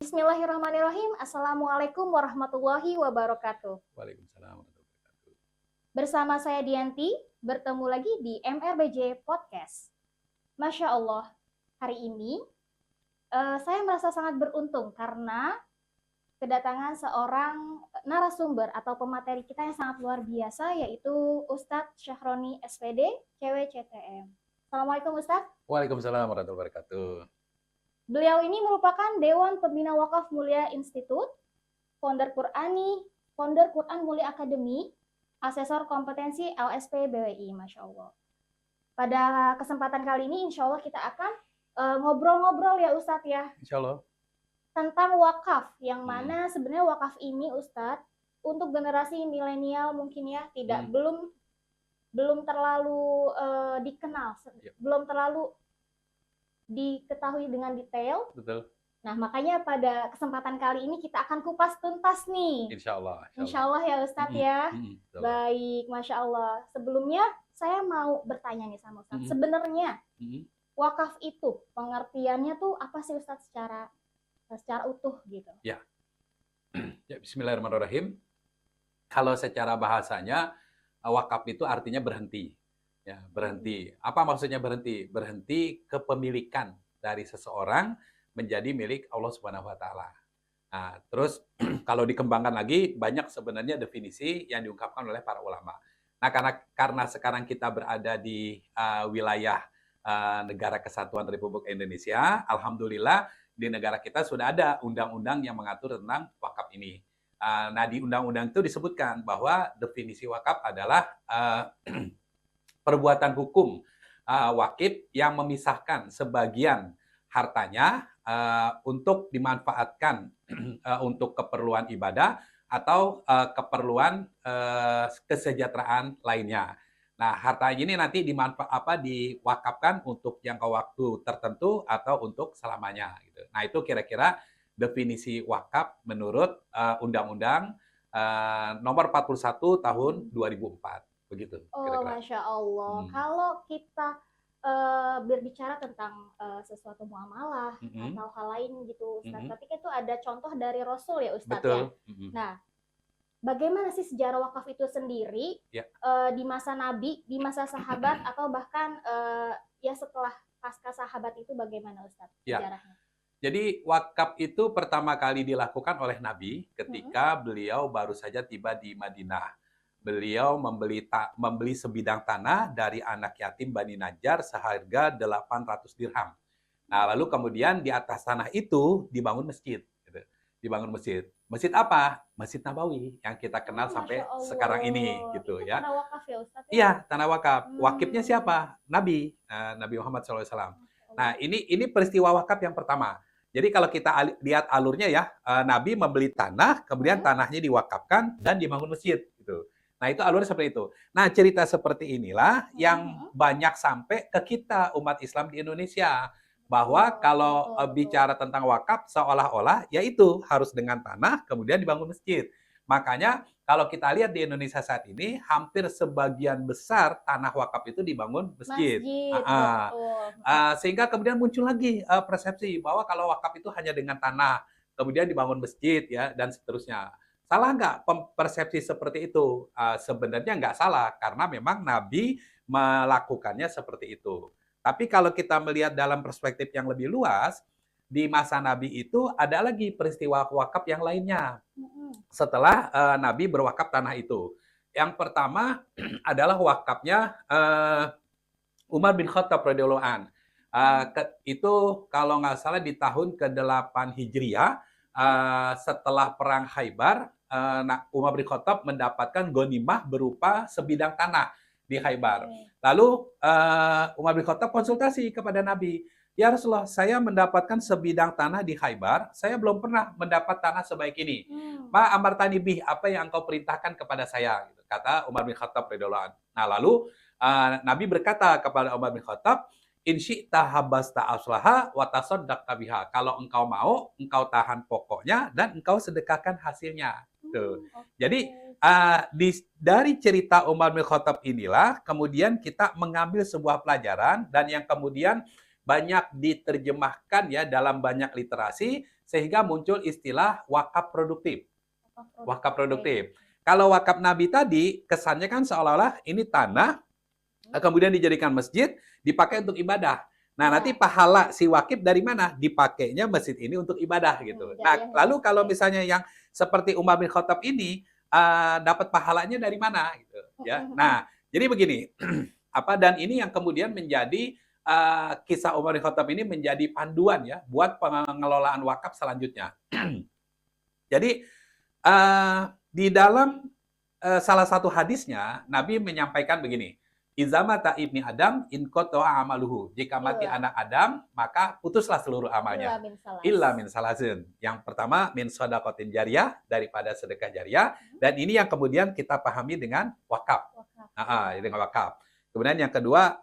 Bismillahirrahmanirrahim. Assalamualaikum warahmatullahi wabarakatuh. Waalaikumsalam warahmatullahi wabarakatuh. Bersama saya Dianti, bertemu lagi di MRBJ Podcast. Masya Allah, hari ini saya merasa sangat beruntung karena kedatangan seorang narasumber atau pemateri kita yang sangat luar biasa, yaitu Ustadz Syahroni SPD, CWCTM. Assalamualaikum Ustadz. Waalaikumsalam warahmatullahi wabarakatuh. Beliau ini merupakan Dewan Pembina Wakaf Mulia Institute, founder Quran Mulia Academy, asesor kompetensi LSP BWI, Masya Allah. Pada kesempatan kali ini, insya Allah kita akan ngobrol-ngobrol ya Ustadz ya. Insya Allah. Tentang wakaf, yang mana sebenarnya wakaf ini Ustadz, untuk generasi milenial mungkin ya, belum terlalu dikenal, belum terlalu diketahui dengan detail. Betul. Nah, makanya pada kesempatan kali ini kita akan kupas tuntas nih. Insya Allah. Insya Allah ya Ustadz ya. Baik, Masya Allah. Sebelumnya saya mau bertanya nih sama Ustadz. Sebenarnya wakaf itu pengertiannya tuh apa sih Ustadz secara utuh gitu? Ya. Bismillahirrahmanirrahim. Kalau secara bahasanya wakaf itu artinya berhenti. Ya, berhenti. Apa maksudnya berhenti? Berhenti kepemilikan dari seseorang menjadi milik Allah Subhanahu wa taala. Nah, terus kalau dikembangkan lagi banyak sebenarnya definisi yang diungkapkan oleh para ulama. Nah, karena sekarang kita berada di wilayah Negara Kesatuan Republik Indonesia, alhamdulillah di negara kita sudah ada undang-undang yang mengatur tentang wakaf ini. Nah, di undang-undang itu disebutkan bahwa definisi wakaf adalah perbuatan hukum wakif yang memisahkan sebagian hartanya untuk dimanfaatkan untuk keperluan ibadah atau keperluan kesejahteraan lainnya. Nah, harta ini nanti diwakafkan untuk jangka waktu tertentu atau untuk selamanya. Gitu. Nah, itu kira-kira definisi wakaf menurut Undang-Undang Nomor 41 Tahun 2004. Begitu. Oh, Masya Allah. Kalau kita berbicara tentang sesuatu muamalah atau hal lain gitu, Ustaz. Tapi itu ada contoh dari Rasul ya, Ustaz. Betul. Ya. Nah, bagaimana sih sejarah wakaf itu sendiri di masa Nabi, di masa sahabat, atau bahkan ya setelah pasca sahabat itu bagaimana, Ustaz, sejarahnya? Jadi wakaf itu pertama kali dilakukan oleh Nabi ketika beliau baru saja tiba di Madinah. Beliau membeli sebidang tanah dari anak yatim Bani Najjar seharga 800 dirham. Nah, lalu kemudian di atas tanah itu dibangun masjid. Gitu. Dibangun masjid. Masjid apa? Masjid Nabawi yang kita kenal sampai sekarang ini. Gitu, itu ya. Tanah wakaf ya Ustaz? Iya, tanah wakaf. Wakifnya siapa? Nabi. Nabi Muhammad SAW. Nah, ini peristiwa wakaf yang pertama. Jadi kalau kita lihat alurnya ya, Nabi membeli tanah, kemudian tanahnya diwakafkan dan dibangun masjid. Gitu. Nah, itu alurnya seperti itu. Nah, cerita seperti inilah yang banyak sampai ke kita, umat Islam di Indonesia. Bahwa kalau bicara tentang wakaf, seolah-olah yaitu harus dengan tanah, kemudian dibangun masjid. Makanya kalau kita lihat di Indonesia saat ini, hampir sebagian besar tanah wakaf itu dibangun masjid. Sehingga kemudian muncul lagi persepsi bahwa kalau wakaf itu hanya dengan tanah, kemudian dibangun masjid, ya, dan seterusnya. Salah nggak persepsi seperti itu? Sebenarnya nggak salah, karena memang Nabi melakukannya seperti itu. Tapi kalau kita melihat dalam perspektif yang lebih luas, di masa Nabi itu ada lagi peristiwa wakaf yang lainnya. Setelah Nabi berwakaf tanah itu. Yang pertama adalah wakafnya Umar bin Khattab radhiyallahu an. Itu kalau nggak salah di tahun ke-8 Hijriah, setelah perang Khaybar, Umar bin Khattab mendapatkan ghanimah berupa sebidang tanah di Khaybar. Lalu Umar bin Khattab konsultasi kepada Nabi, ya Rasulullah, saya mendapatkan sebidang tanah di Khaybar, saya belum pernah mendapat tanah sebaik ini. Ma amartani bih, apa yang engkau perintahkan kepada saya? Kata Umar bin Khattab radhiyallahu anhu. Nah, lalu Nabi berkata kepada Umar bin Khattab, in syi'ta habasta aslaha wa tasaddaqta biha. Kalau engkau mau, engkau tahan pokoknya dan engkau sedekahkan hasilnya. Tuh. Jadi dari cerita Umar bin Khattab inilah kemudian kita mengambil sebuah pelajaran dan yang kemudian banyak diterjemahkan ya dalam banyak literasi sehingga muncul istilah wakaf produktif. Wakaf Baik. produktif. Kalau wakaf Nabi tadi, kesannya kan seolah-olah ini tanah, kemudian dijadikan masjid, dipakai untuk ibadah. Nah, Ya. nanti pahala si wakif dari mana? Dipakainya masjid ini untuk ibadah gitu. Nah, Jariah lalu kalau baik. misalnya yang seperti Umar bin Khattab ini, dapat pahalanya dari mana gitu ya. Nah, jadi begini, dan ini yang kemudian menjadi kisah Umar bin Khattab ini menjadi panduan ya buat pengelolaan wakaf selanjutnya. Jadi di dalam salah satu hadisnya Nabi menyampaikan begini, Izamata ibni Adam in qata'a amaluhu. Jika mati Illa. anak Adam, maka putuslah seluruh Illa amalnya. min salas. Illa min salasin. Yang pertama min shadaqatin jariyah, daripada sedekah jariyah, dan ini yang kemudian kita pahami dengan wakaf. Dengan wakaf. Kemudian yang kedua,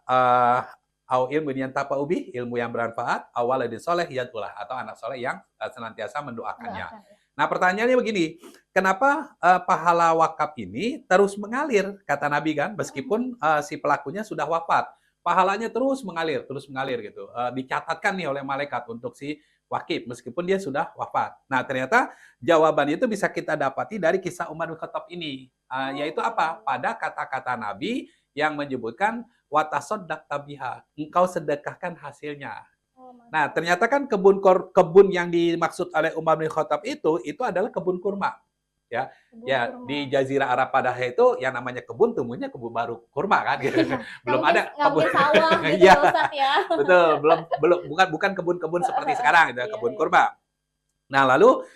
au ilmu yang tafa'ubi, ilmu yang bermanfaat, awaladin soleh yadullah, atau anak soleh yang senantiasa mendoakannya. Nah, pertanyaannya begini, kenapa pahala wakaf ini terus mengalir, kata Nabi kan, meskipun si pelakunya sudah wafat, pahalanya terus mengalir gitu. Dicatatkan nih oleh malaikat untuk si wakif, meskipun dia sudah wafat. Nah, ternyata jawaban itu bisa kita dapati dari kisah Umar bin Khattab ini, yaitu apa? Pada kata-kata Nabi yang menyebutkan watasoddaqta biha, engkau sedekahkan hasilnya. Nah, ternyata kan kebun yang dimaksud oleh Umar bin Khattab itu adalah kebun kurma. Ya, di Jazirah Arab pada itu yang namanya kebun tumbuhnya kebun baru kurma kan gitu. Belum ada kebun sawah gitu ya, Ustaz ya. Betul, bukan kebun-kebun seperti sekarang gitu, kebun kurma. Nah, lalu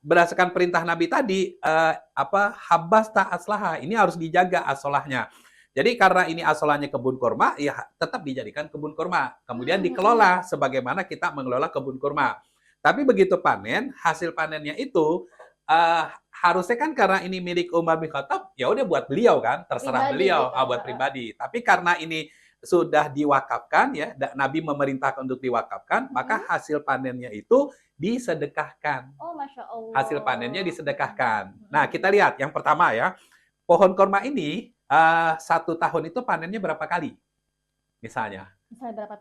berdasarkan perintah Nabi tadi, habas ta aslaha, ini harus dijaga asolahnya. Jadi karena ini asalnya kebun kurma, ya tetap dijadikan kebun kurma. Kemudian dikelola sebagaimana kita mengelola kebun kurma. Tapi begitu panen, hasil panennya itu harusnya kan karena ini milik Umar bin Khattab, ya udah buat beliau kan, terserah Pribadi beliau, gitu. buat pribadi. Tapi karena ini sudah diwakafkan ya, Nabi memerintahkan untuk diwakafkan, maka hasil panennya itu disedekahkan. Oh, Masya Allah. Hasil panennya disedekahkan. Nah, kita lihat yang pertama ya, pohon kurma ini 1 tahun itu panennya berapa kali? Misalnya.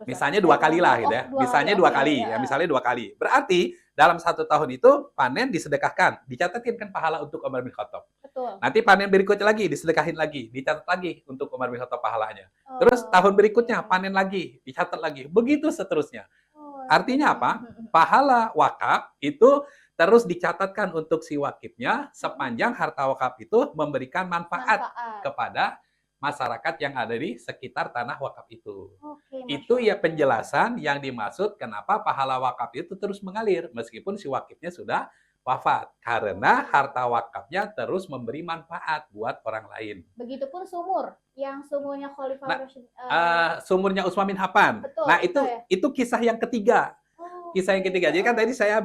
Misalnya 2 kali lah gitu ya. Misalnya 2 kali ya, misalnya 2 kali. Berarti dalam 1 tahun itu panen disedekahkan, dicatatin kan pahala untuk Umar bin Khattab. Betul. Nanti panen berikutnya lagi disedekahin lagi, dicatat lagi untuk Umar bin Khattab pahalanya. Terus tahun berikutnya panen lagi, dicatat lagi. Begitu seterusnya. Artinya apa? Pahala wakaf itu terus dicatatkan untuk si wakifnya sepanjang harta wakaf itu memberikan manfaat kepada masyarakat yang ada di sekitar tanah wakaf itu. Itu ya penjelasan yang dimaksud kenapa pahala wakaf itu terus mengalir meskipun si wakifnya sudah wafat. Karena harta wakafnya terus memberi manfaat buat orang lain. Begitupun sumur, yang sumurnya Khalifah Rasyid. Sumurnya Utsman bin Affan. Betul, nah, itu kisah yang ketiga. Kisah yang ketiga. Jadi kan tadi saya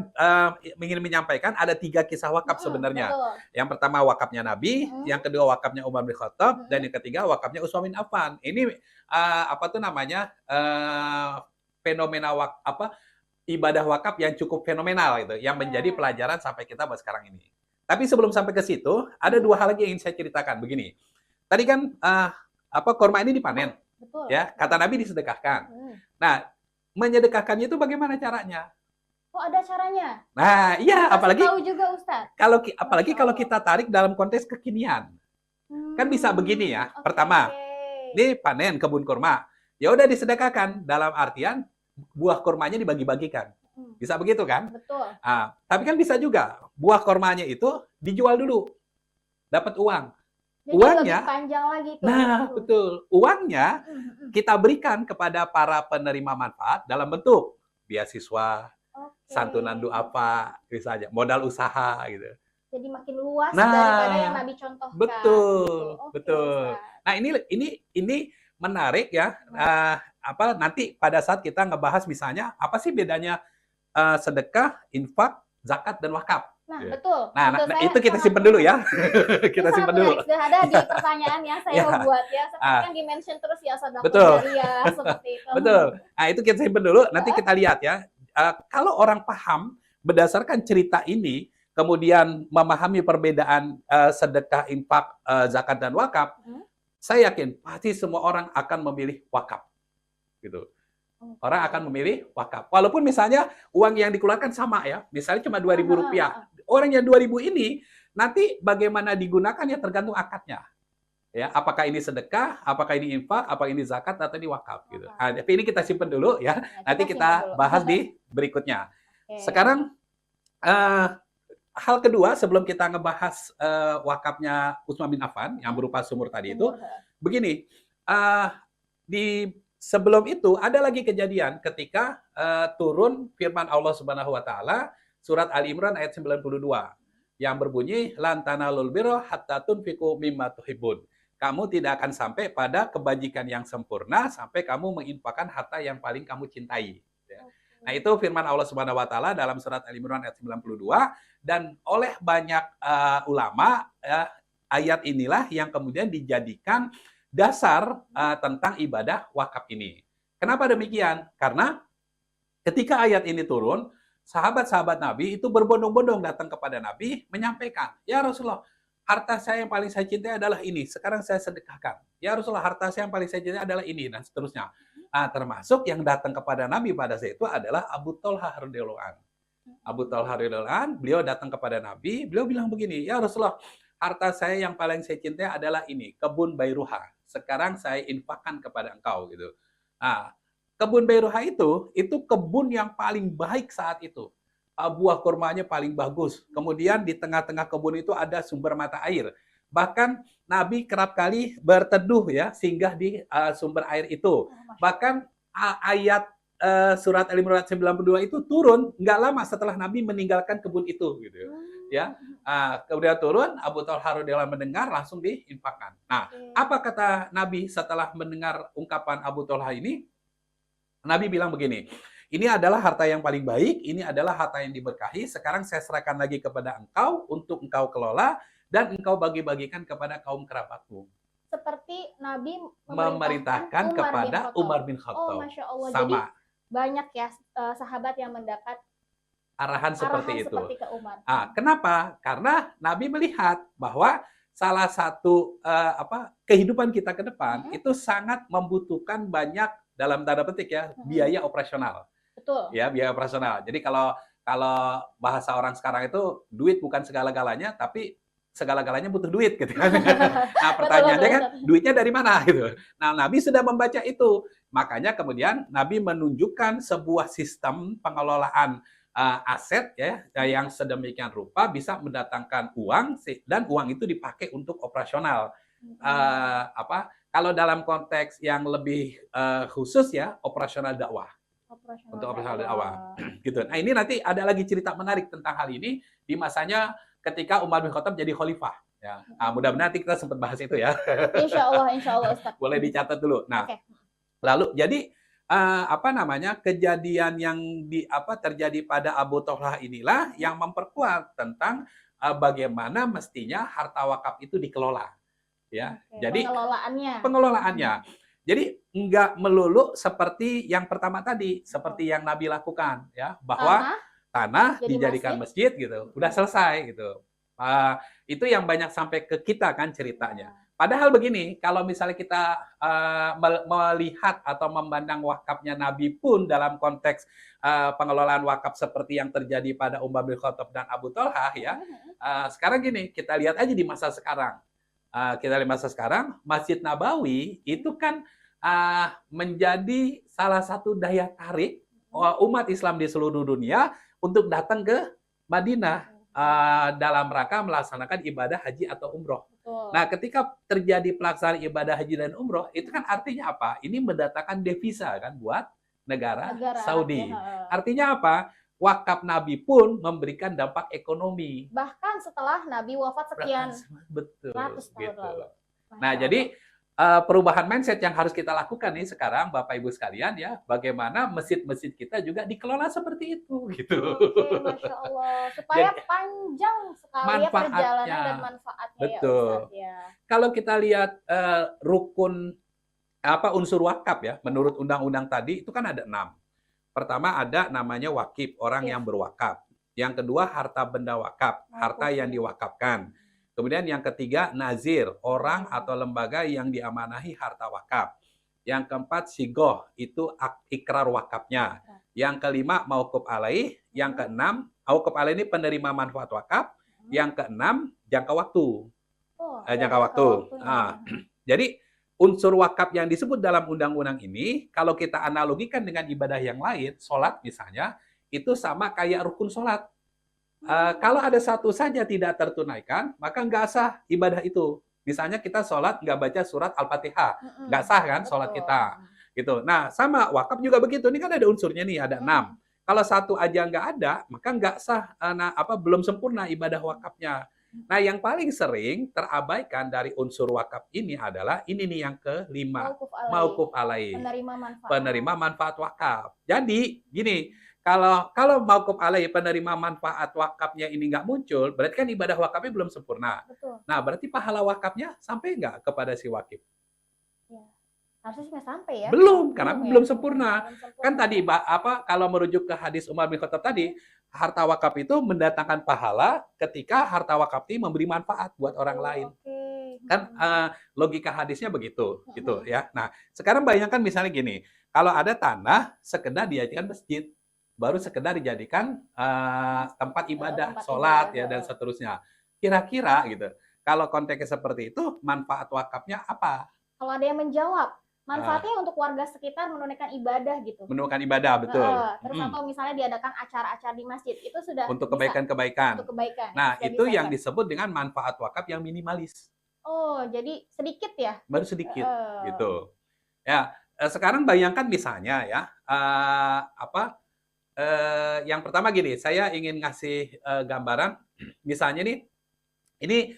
ingin menyampaikan ada 3 kisah wakaf sebenarnya. Betul. Yang pertama wakafnya Nabi, yang kedua wakafnya Umar bin Khattab, dan yang ketiga wakafnya Utsman bin Affan. Ini fenomena ibadah wakaf yang cukup fenomenal itu, yang menjadi pelajaran sampai kita buat sekarang ini. Tapi sebelum sampai ke situ, ada 2 hal lagi yang ingin saya ceritakan. Begini, tadi kan kurma ini dipanen, Betul. Ya kata Nabi disedekahkan. Nah, menyedekahkannya itu bagaimana caranya? Oh, ada caranya. Nah, iya, apalagi tahu juga Ustaz. Apalagi kalau kita tarik dalam konteks kekinian. Kan bisa begini ya. Pertama, ini panen kebun kurma. Ya udah disedekahkan dalam artian buah kurmanya dibagi-bagikan. Bisa begitu kan? Betul. Tapi kan bisa juga buah kurmanya itu dijual dulu. Dapat uang. Jadi uangnya lebih panjang lagi tuh. Nah, betul. Uangnya kita berikan kepada para penerima manfaat dalam bentuk beasiswa, santunan duafa, misalnya modal usaha gitu. Jadi makin luas daripada yang Nabi contohkan. Betul, betul. Nah, ini menarik ya. Nanti pada saat kita ngebahas misalnya apa sih bedanya sedekah, infak, zakat dan wakaf. Nah, betul. Nah, itu kita simpen dulu ya. Kita simpen dulu. Sudah ada di pertanyaan yang saya buat ya. Seperti yang di-mention terus ya sedekah jariyah seperti itu. Betul. Nah, itu kita simpen dulu. Nanti kita lihat ya. Kalau orang paham berdasarkan cerita ini, kemudian memahami perbedaan sedekah, infak, zakat dan wakaf, saya yakin pasti semua orang akan memilih wakaf. Gitu. Orang Oke. akan memilih wakaf. Walaupun misalnya uang yang dikeluarkan sama ya, misalnya cuma Heeh, heeh, Rp2.000. heeh. Orang yang 2.000 ini nanti bagaimana digunakan ya tergantung akadnya. Ya, apakah ini sedekah, apakah ini infak, apakah ini zakat atau ini wakaf gitu. Wakaf. Nah, tapi ini kita simpan dulu ya. Ya, kita Nanti simpan kita dulu. bahas di berikutnya. Oke. Sekarang eh, hal kedua sebelum kita ngebahas wakafnya Utsman bin Affan yang Hmm? berupa sumur tadi itu, Sumur. Heeh. begini, di sebelum itu ada lagi kejadian ketika turun firman Allah Subhanahu wa taala surat Ali Imran ayat 92 yang berbunyi lan tanalul birra hatta tunfiqu mimma tuhibbun. Kamu tidak akan sampai pada kebajikan yang sempurna sampai kamu menginfakkan harta yang paling kamu cintai. Ya. Nah, itu firman Allah Subhanahu wa taala dalam surat Ali Imran ayat 92 dan oleh banyak ulama ayat inilah yang kemudian dijadikan dasar tentang ibadah wakaf ini. Kenapa demikian? Karena ketika ayat ini turun, sahabat-sahabat Nabi itu berbondong-bondong datang kepada Nabi menyampaikan, "Ya Rasulullah, harta saya yang paling saya cintai adalah ini. Sekarang saya sedekahkan. Ya Rasulullah, harta saya yang paling saya cintai adalah ini," dan seterusnya. Nah, termasuk yang datang kepada Nabi pada saat itu adalah Abu Thalhah radhiyallahu an. Abu Thalhah radhiyallahu an, beliau datang kepada Nabi, beliau bilang begini, "Ya Rasulullah, harta saya yang paling saya cintai adalah ini, kebun Bairuha. Sekarang saya infakkan kepada engkau," gitu. Nah, kebun Bairuha itu kebun yang paling baik saat itu. Buah kurmanya paling bagus. Kemudian di tengah-tengah kebun itu ada sumber mata air. Bahkan Nabi kerap kali berteduh ya, singgah di sumber air itu. Oh, Masya Allah. Bahkan ayat surat Al-Imran 92 itu turun nggak lama setelah Nabi meninggalkan kebun itu gitu ya. Hmm. Kemudian turun Abu Thalhah radhiyallahu mendengar langsung diinfakkan. Nah, Oke. apa kata Nabi setelah mendengar ungkapan Abu Thalhah ini? Nabi bilang begini, ini adalah harta yang paling baik, ini adalah harta yang diberkahi, sekarang saya serahkan lagi kepada engkau untuk engkau kelola dan engkau bagi-bagikan kepada kaum kerabatmu. Seperti Nabi Memerintahkan memerintahkan Umar bin kepada Khattab. Umar bin Oh, Khattab. Masya Allah. Jadi Sama banyak ya sahabat yang mendapat arahan seperti arahan itu. seperti ke Umar. Kenapa? Karena Nabi melihat bahwa salah satu kehidupan kita ke depan itu sangat membutuhkan banyak dalam tanda petik ya biaya operasional. Betul. Ya, biaya operasional. Jadi kalau kalau bahasa orang sekarang itu duit bukan segala-galanya, tapi segala-galanya butuh duit gitu kan. Nah, pertanyaannya kan duitnya dari mana gitu. Nah, Nabi sudah membaca itu. Makanya kemudian Nabi menunjukkan sebuah sistem pengelolaan aset ya yang sedemikian rupa bisa mendatangkan uang dan uang itu dipakai untuk operasional. Kalau dalam konteks yang lebih khusus ya operasional dakwah untuk operasional dakwah gitu. Nah, ini nanti ada lagi cerita menarik tentang hal ini di masanya ketika Umar bin Khattab jadi khalifah ya. Mudah-mudahan nanti kita sempat bahas itu ya. Insya Allah Ustaz. Boleh dicatat dulu. Nah, Oke. lalu jadi kejadian yang terjadi pada Abu Thalhah inilah yang memperkuat tentang bagaimana mestinya harta wakaf itu dikelola ya. Oke, Jadi pengelolaannya. Jadi nggak melulu seperti yang pertama tadi, seperti yang Nabi lakukan ya, bahwa tanah jadi dijadikan masjid gitu, udah selesai gitu. Itu yang banyak sampai ke kita kan ceritanya. Padahal begini, kalau misalnya kita melihat atau memandang wakafnya Nabi pun dalam konteks pengelolaan wakaf seperti yang terjadi pada Umar bin Khattab dan Abu Thalhah ya. Sekarang gini, kita lihat aja di masa sekarang. Masjid Nabawi itu kan menjadi salah satu daya tarik umat Islam di seluruh dunia untuk datang ke Madinah dalam rangka melaksanakan ibadah haji atau umroh. Nah, ketika terjadi pelaksanaan ibadah haji dan umroh, itu kan artinya apa? Ini mendatangkan devisa kan buat negara Saudi. Artinya apa? Wakaf Nabi pun memberikan dampak ekonomi. Bahkan setelah Nabi wafat sekian ratus tahun lalu. Nah, jadi perubahan mindset yang harus kita lakukan nih sekarang Bapak Ibu sekalian ya, bagaimana masjid-masjid kita juga dikelola seperti itu gitu. Oke, Masya Allah. Supaya jadi, panjang sekali ya perjalanan dan manfaatnya. Betul. Ya Ustaz ya. Kalau kita lihat rukun unsur wakaf ya, menurut undang-undang tadi itu kan ada 6. Pertama ada namanya wakif, orang yang berwakaf. Yang kedua harta benda wakaf, harta yang diwakafkan. Kemudian yang ketiga nazir, orang atau lembaga yang diamanahi harta wakaf. Yang keempat sigoh, itu ikrar wakafnya. Yang kelima mauquf alaih. Yang keenam, mauquf alaih ini penerima manfaat wakaf. Yang keenam jangka waktu. Jangka waktu. Jadi unsur wakaf yang disebut dalam undang-undang ini, kalau kita analogikan dengan ibadah yang lain, sholat misalnya, itu sama kayak rukun sholat. Kalau ada satu saja tidak tertunaikan, maka nggak sah ibadah itu. Misalnya kita sholat nggak baca surat Al-Fatihah, nggak sah kan sholat kita. Gitu. Nah, sama wakaf juga begitu. Ini kan ada unsurnya nih, ada 6. Kalau satu aja nggak ada, maka nggak sah, belum sempurna ibadah wakafnya. Nah, yang paling sering terabaikan dari unsur wakaf ini adalah ini nih yang kelima, mauquf alaih, penerima manfaat wakaf. Jadi gini, kalau mauquf alaih penerima manfaat wakafnya ini nggak muncul, berarti kan ibadah wakafnya belum sempurna. Betul. Nah, berarti pahala wakafnya sampai nggak kepada si wakif? Ya. Harusnya nggak sampai ya? Belum, karena belum sempurna. Kan tadi kalau merujuk ke hadis Umar bin Khattab tadi, harta wakaf itu mendatangkan pahala ketika harta wakaf ini memberi manfaat buat orang lain. Kan logika hadisnya begitu, gitu ya. Nah, sekarang bayangkan misalnya gini, kalau ada tanah sekedar dijadikan masjid, baru sekedar dijadikan tempat ibadah, sholat ya dan seterusnya. Kira-kira gitu, kalau konteksnya seperti itu, manfaat wakafnya apa? Kalau ada yang menjawab, manfaatnya untuk warga sekitar menunaikan ibadah gitu. Menunaikan ibadah, betul. Terus atau misalnya diadakan acara-acara di masjid, itu sudah untuk kebaikan-kebaikan. Untuk kebaikan. Nah, itu yang disebut dengan manfaat wakaf yang minimalis. Oh, jadi sedikit ya? Baru sedikit, gitu. Ya, sekarang bayangkan misalnya ya, yang pertama gini, saya ingin ngasih gambaran, misalnya nih, ini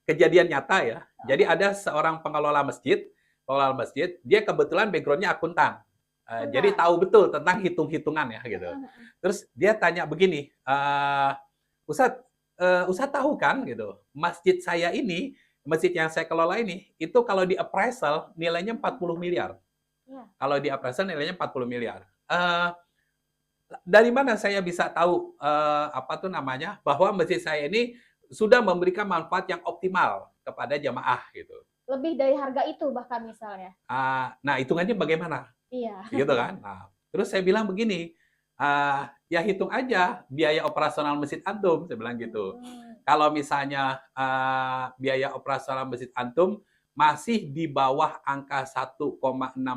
kejadian nyata ya. Jadi ada seorang pengelola masjid, dia kebetulan background-nya akuntan. Jadi tahu betul tentang hitung-hitungan ya gitu. Terus dia tanya begini, Ustadz tahu kan gitu, masjid saya ini, masjid yang saya kelola ini, itu kalau di appraisal nilainya 40 miliar. Kalau di appraisal nilainya 40 miliar. Dari mana saya bisa tahu bahwa masjid saya ini sudah memberikan manfaat yang optimal kepada jamaah gitu. Lebih dari harga itu bahkan misalnya. Nah, hitungannya bagaimana? Iya. Gitu kan? Nah, terus saya bilang begini, ya hitung aja biaya operasional masjid antum, saya bilang gitu. Kalau misalnya biaya operasional masjid antum masih di bawah angka 1,6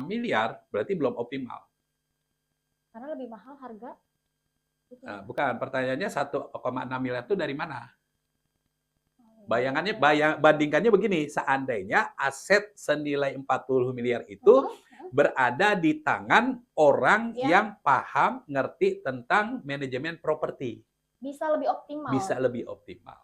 miliar, berarti belum optimal. Karena lebih mahal harga? Bukan, pertanyaannya 1,6 miliar itu dari mana? Bandingkannya begini, seandainya aset senilai 40 miliar itu berada di tangan orang yang paham, ngerti tentang manajemen properti. Bisa lebih optimal. Bisa lebih optimal.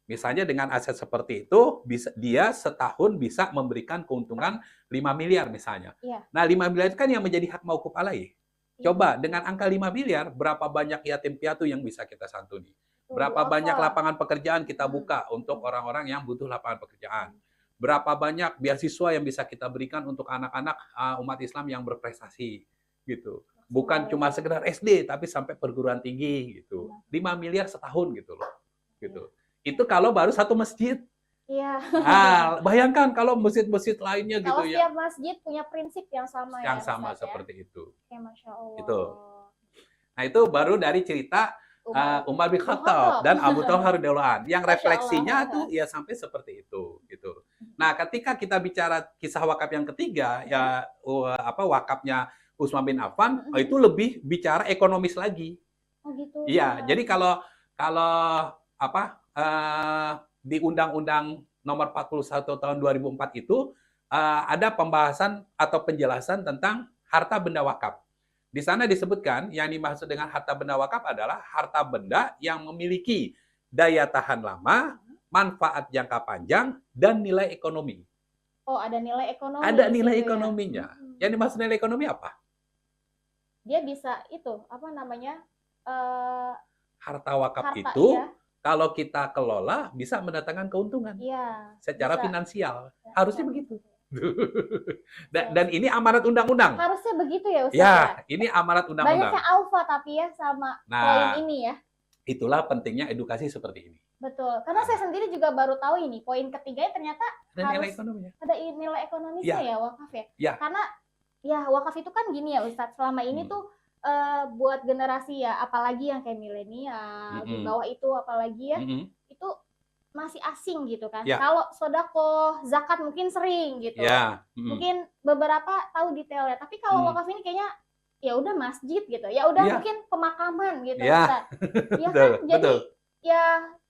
Misalnya dengan aset seperti itu, dia setahun bisa memberikan keuntungan 5 miliar misalnya. Nah, 5 miliar itu kan yang menjadi hak mauquf alaih. Coba dengan angka 5 miliar, berapa banyak yatim piatu yang bisa kita santuni? Berapa banyak lapangan pekerjaan kita buka untuk orang-orang yang butuh lapangan pekerjaan? Berapa banyak beasiswa yang bisa kita berikan untuk anak-anak umat Islam yang berprestasi gitu. Bukan cuma sekedar SD tapi sampai perguruan tinggi gitu. 5 miliar setahun gitu loh. Gitu. Itu kalau baru satu masjid. Iya. Nah, bayangkan kalau masjid-masjid lainnya gitu ya. Kalau setiap masjid punya prinsip yang sama ya. Yang sama seperti itu. Ya, Masya Allah. Itu. Nah, itu baru dari cerita Umar bin Khattab dan Abu Talha radhiyallahu anhu. Yang refleksinya tuh ya sampai seperti itu gitu. Nah, ketika kita bicara kisah wakaf yang ketiga ya wakafnya Utsman bin Affan, itu lebih bicara ekonomis lagi. Oh gitu. Iya, jadi kalau di Undang-Undang Nomor 41 Tahun 2004 itu ada pembahasan atau penjelasan tentang harta benda wakaf. Di sana disebutkan yang dimaksud dengan harta benda wakaf adalah harta benda yang memiliki daya tahan lama, manfaat jangka panjang, dan nilai ekonomi. Oh, ada nilai ekonomi. Ada nilai ekonominya. Yang dimaksud nilai ekonomi apa? Dia bisa harta wakaf itu kalau kita kelola bisa mendatangkan keuntungan secara finansial. Harusnya begitu. Dan ini amanat undang-undang. Harusnya begitu ya, Ustaz? Ya, ini amanat undang-undang. Banyaknya alfa tapi ya sama poin ini ya. Itulah pentingnya edukasi seperti ini. Betul. Karena saya sendiri juga baru tahu ini, poin ketiganya ternyata Ada nilai harus ekonominya. ada nilai ekonomisnya Ya, ya wakaf ya. ya. Karena ya wakaf itu kan gini ya Ustadz, selama ini Hmm. tuh buat generasi ya, apalagi yang kayak milenial, di Mm-mm. bawah itu apalagi ya, Mm-mm. itu masih asing gitu kan. Ya, Kalau sodako, zakat mungkin sering gitu. ya. Mm-mm. Mungkin beberapa tahu detailnya, tapi kalau Mm. wakaf ini kayaknya ya udah masjid gitu. Ya udah Ya, mungkin pemakaman gitu ya. Ustadz. Ya Betul, kan? Jadi betul. ya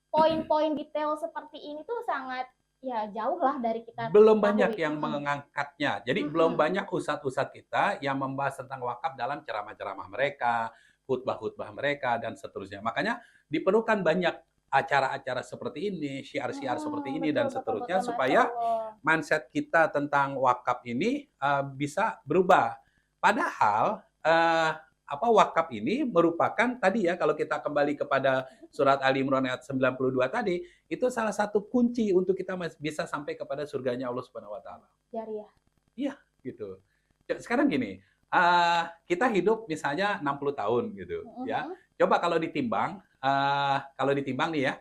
poin-poin detail seperti ini tuh sangat ya jauh lah dari kita Belum tahu banyak itu. yang mengangkatnya. Jadi belum banyak ustadz-ustadz kita yang membahas tentang wakaf dalam ceramah-ceramah mereka, khutbah-khutbah mereka, dan seterusnya. Makanya diperlukan banyak acara-acara seperti ini, syiar-syiar seperti ini, Betul, dan betul, seterusnya, betul, Masya supaya Allah. mindset kita tentang wakaf ini bisa berubah. Padahal wakaf ini merupakan tadi ya, kalau kita kembali kepada surat Ali Imran ayat 92 tadi, itu salah satu kunci untuk kita bisa sampai kepada surganya Allah Subhanahu wa taala. Jariah. Iya, gitu. Sekarang gini, kita hidup misalnya 60 tahun gitu ya. Coba kalau ditimbang nih ya,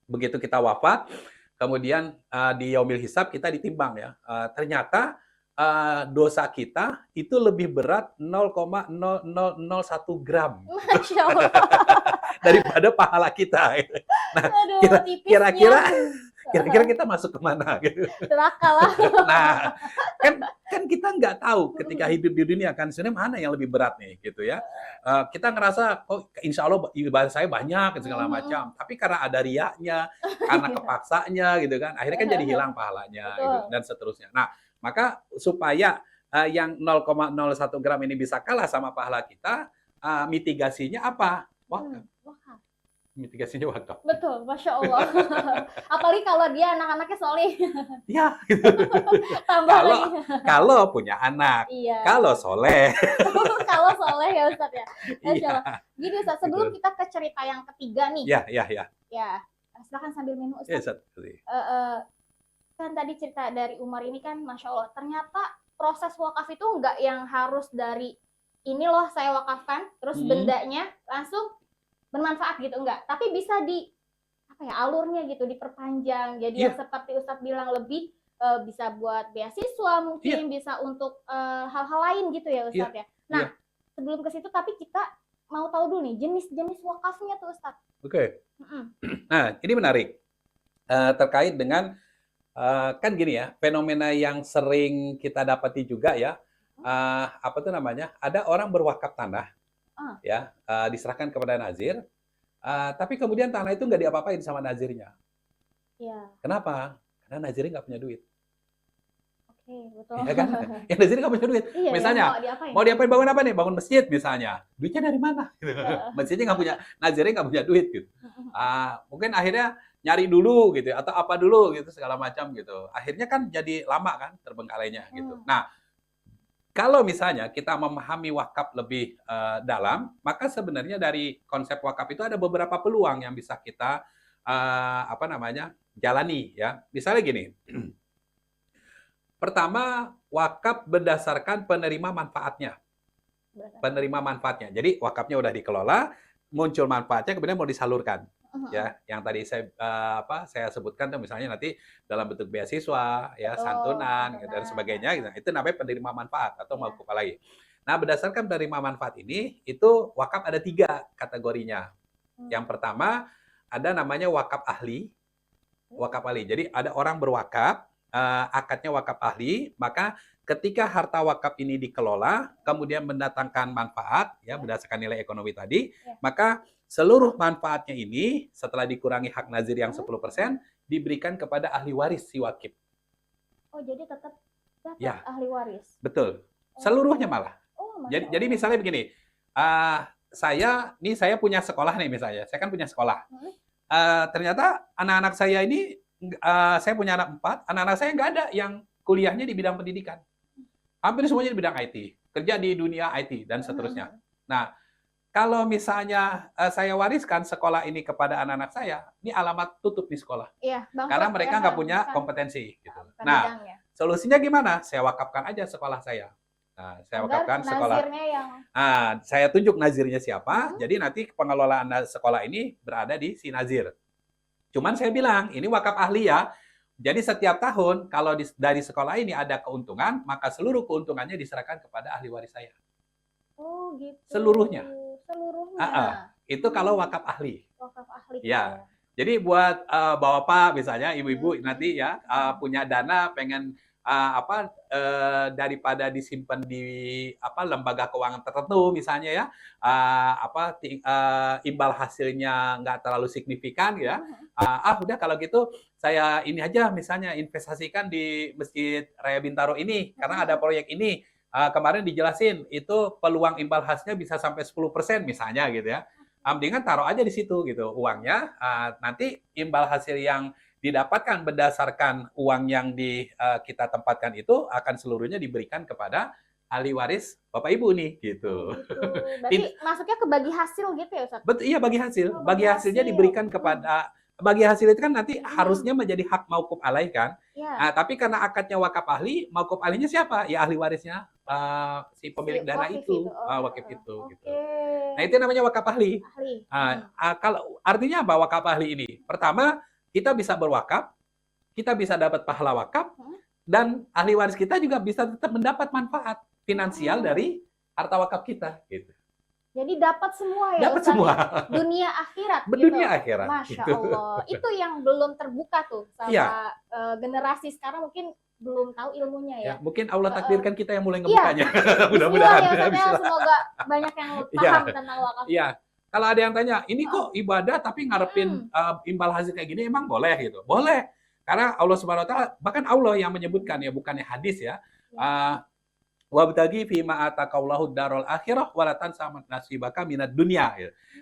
begitu kita wafat, kemudian di yaumil hisab kita ditimbang ya. Ternyata dosa kita itu lebih berat 0,0001 gram Masya Allah. daripada pahala kita. Nah, Aduh, tipisnya. kira-kira kita masuk kemana gitu. Neraka lah. Nah, kan kita nggak tahu ketika hidup di dunia kan sebenarnya mana yang lebih berat nih gitu ya. Kita ngerasa oh insya Allah ibadah saya banyak segala macam, tapi karena ada riaknya, karena kepaksanya gitu kan, akhirnya kan jadi hilang pahalanya gitu, dan seterusnya. Nah, maka supaya yang 0,01 gram ini bisa kalah sama pahala kita, mitigasinya apa? Wakaf. Mitigasinya wakaf. Betul, Masya Allah. Apalagi kalau dia anak-anaknya soleh. Ya, gitu. Kalau punya anak, iya. kalau soleh. Kalau soleh ya Ustadz ya. Masya Iya. Allah. Gini Ustadz, sebelum Gitu. kita ke cerita yang ketiga nih. Ya. Ya, silakan sambil minum Ya, Ustadz. Ustaz. Kan tadi cerita dari Umar ini kan Masya Allah, ternyata proses wakaf itu nggak yang harus dari ini loh saya wakafkan, terus bendanya langsung bermanfaat gitu, enggak. Tapi bisa di apa ya, alurnya gitu diperpanjang. Jadi yang seperti Ustadz bilang lebih bisa buat beasiswa mungkin, bisa untuk hal-hal lain gitu ya Ustadz ya. Nah, sebelum ke situ tapi kita mau tahu dulu nih jenis-jenis wakafnya tuh Ustadz. Oke. Nah, ini menarik. Terkait dengan kan gini ya, fenomena yang sering kita dapati juga ya, apa tuh namanya? Ada orang berwakaf tanah, ya, diserahkan kepada nazir, tapi kemudian tanah itu nggak diapa-apain sama nazirnya. Iya. Kenapa? Karena nazirnya nggak punya duit. Oke, betul. Ya kan? Ya nazirnya nggak punya duit. Iya, misalnya, mau diapain bangun apa nih? Bangun masjid misalnya. Duitnya dari mana? Masjidnya nggak punya, nazirnya nggak punya duit gitu. Mungkin akhirnya nyari dulu gitu atau apa dulu gitu segala macam gitu. Akhirnya kan jadi lama kan terbengkalainya gitu. Nah, kalau misalnya kita memahami wakaf lebih dalam, maka sebenarnya dari konsep wakaf itu ada beberapa peluang yang bisa kita jalani ya. Misalnya gini. Pertama, wakaf berdasarkan penerima manfaatnya. Jadi wakafnya udah dikelola, muncul manfaatnya kemudian mau disalurkan. Ya, yang tadi saya sebutkan tuh misalnya nanti dalam bentuk beasiswa, ya, santunan dan sebagainya, gitu. Itu namanya penerima manfaat atau mauquf alaih. Nah, berdasarkan penerima manfaat ini, itu wakaf ada 3 kategorinya. Yang pertama ada namanya wakaf ahli. Wakaf ahli. Jadi ada orang berwakaf, akadnya wakaf ahli, maka ketika harta wakaf ini dikelola, kemudian mendatangkan manfaat, ya, berdasarkan nilai ekonomi tadi, maka seluruh manfaatnya ini setelah dikurangi hak nazir yang 10% diberikan kepada ahli waris si wakif. Oh, jadi tetap dapat ahli waris. Betul. Seluruhnya malah. Jadi misalnya begini, saya punya sekolah nih misalnya. Saya kan punya sekolah. Ternyata anak-anak saya ini, saya punya anak 4, anak-anak saya nggak ada yang kuliahnya di bidang pendidikan. Hampir semuanya di bidang IT, kerja di dunia IT dan seterusnya. Nah, kalau misalnya saya wariskan sekolah ini kepada anak-anak saya, ini alamat tutup di sekolah. Iya, karena mereka nggak punya kompetensi. Gitu. Nah, solusinya gimana? Saya wakafkan aja sekolah saya. Nah, saya wakafkan sekolah. Saya tunjuk nazirnya siapa, jadi nanti pengelolaan sekolah ini berada di si nazir. Cuman saya bilang, ini wakaf ahli ya. Jadi setiap tahun kalau dari sekolah ini ada keuntungan, maka seluruh keuntungannya diserahkan kepada ahli waris saya. Oh gitu. Seluruhnya. Seluruhnya. Itu kalau wakaf ahli. Wakaf ahli Ya. Jadi buat bapak misalnya, ibu-ibu nanti ya punya dana pengen daripada disimpan di lembaga keuangan tertentu misalnya ya, imbal hasilnya nggak terlalu signifikan ya. Udah kalau gitu saya ini aja misalnya investasikan di Masjid Raya Bintaro ini karena ada proyek ini. Kemarin dijelasin itu peluang imbal hasilnya bisa sampai 10% misalnya gitu ya. Mendingan taruh aja di situ gitu uangnya. Nanti imbal hasil yang didapatkan berdasarkan uang yang kita tempatkan itu akan seluruhnya diberikan kepada ahli waris Bapak Ibu nih gitu. Berarti masuknya ke bagi hasil gitu ya Ustaz? Betul, iya bagi hasil. Oh, bagi hasilnya diberikan kepada bagi hasil itu kan nanti harusnya menjadi hak mauquf alaih kan. Ya. Tapi karena akadnya wakaf ahli, mauquf ahlinya siapa? Ya ahli warisnya si pemilik dana itu, wakif itu gitu. Nah, itu namanya wakaf ahli. Kalau artinya apa wakaf ahli ini? Pertama, kita bisa berwakaf, kita bisa dapat pahala wakaf, dan ahli waris kita juga bisa tetap mendapat manfaat finansial dari harta wakaf kita. Gitu. Jadi dapat semua ya dapat Ustaz, semua. Dunia akhirat. Dunia gitu. akhirat. Masya gitu. Allah. Itu yang belum terbuka tuh sama Ya. Generasi sekarang mungkin belum tahu ilmunya ya. Mungkin Allah takdirkan kita yang mulai ngebukanya. Mudah-mudahan. Ya, semoga banyak yang paham tentang wakaf. Iya. Kalau ada yang tanya, ini kok ibadah tapi ngarepin imbal hasil kayak gini emang boleh gitu? Boleh. Karena Allah Subhanahu wa taala, bahkan Allah yang menyebutkan ya, bukannya hadis ya. Wabtagi fima ataqallahu darul akhirah wala tansa nasibaka minad dunya.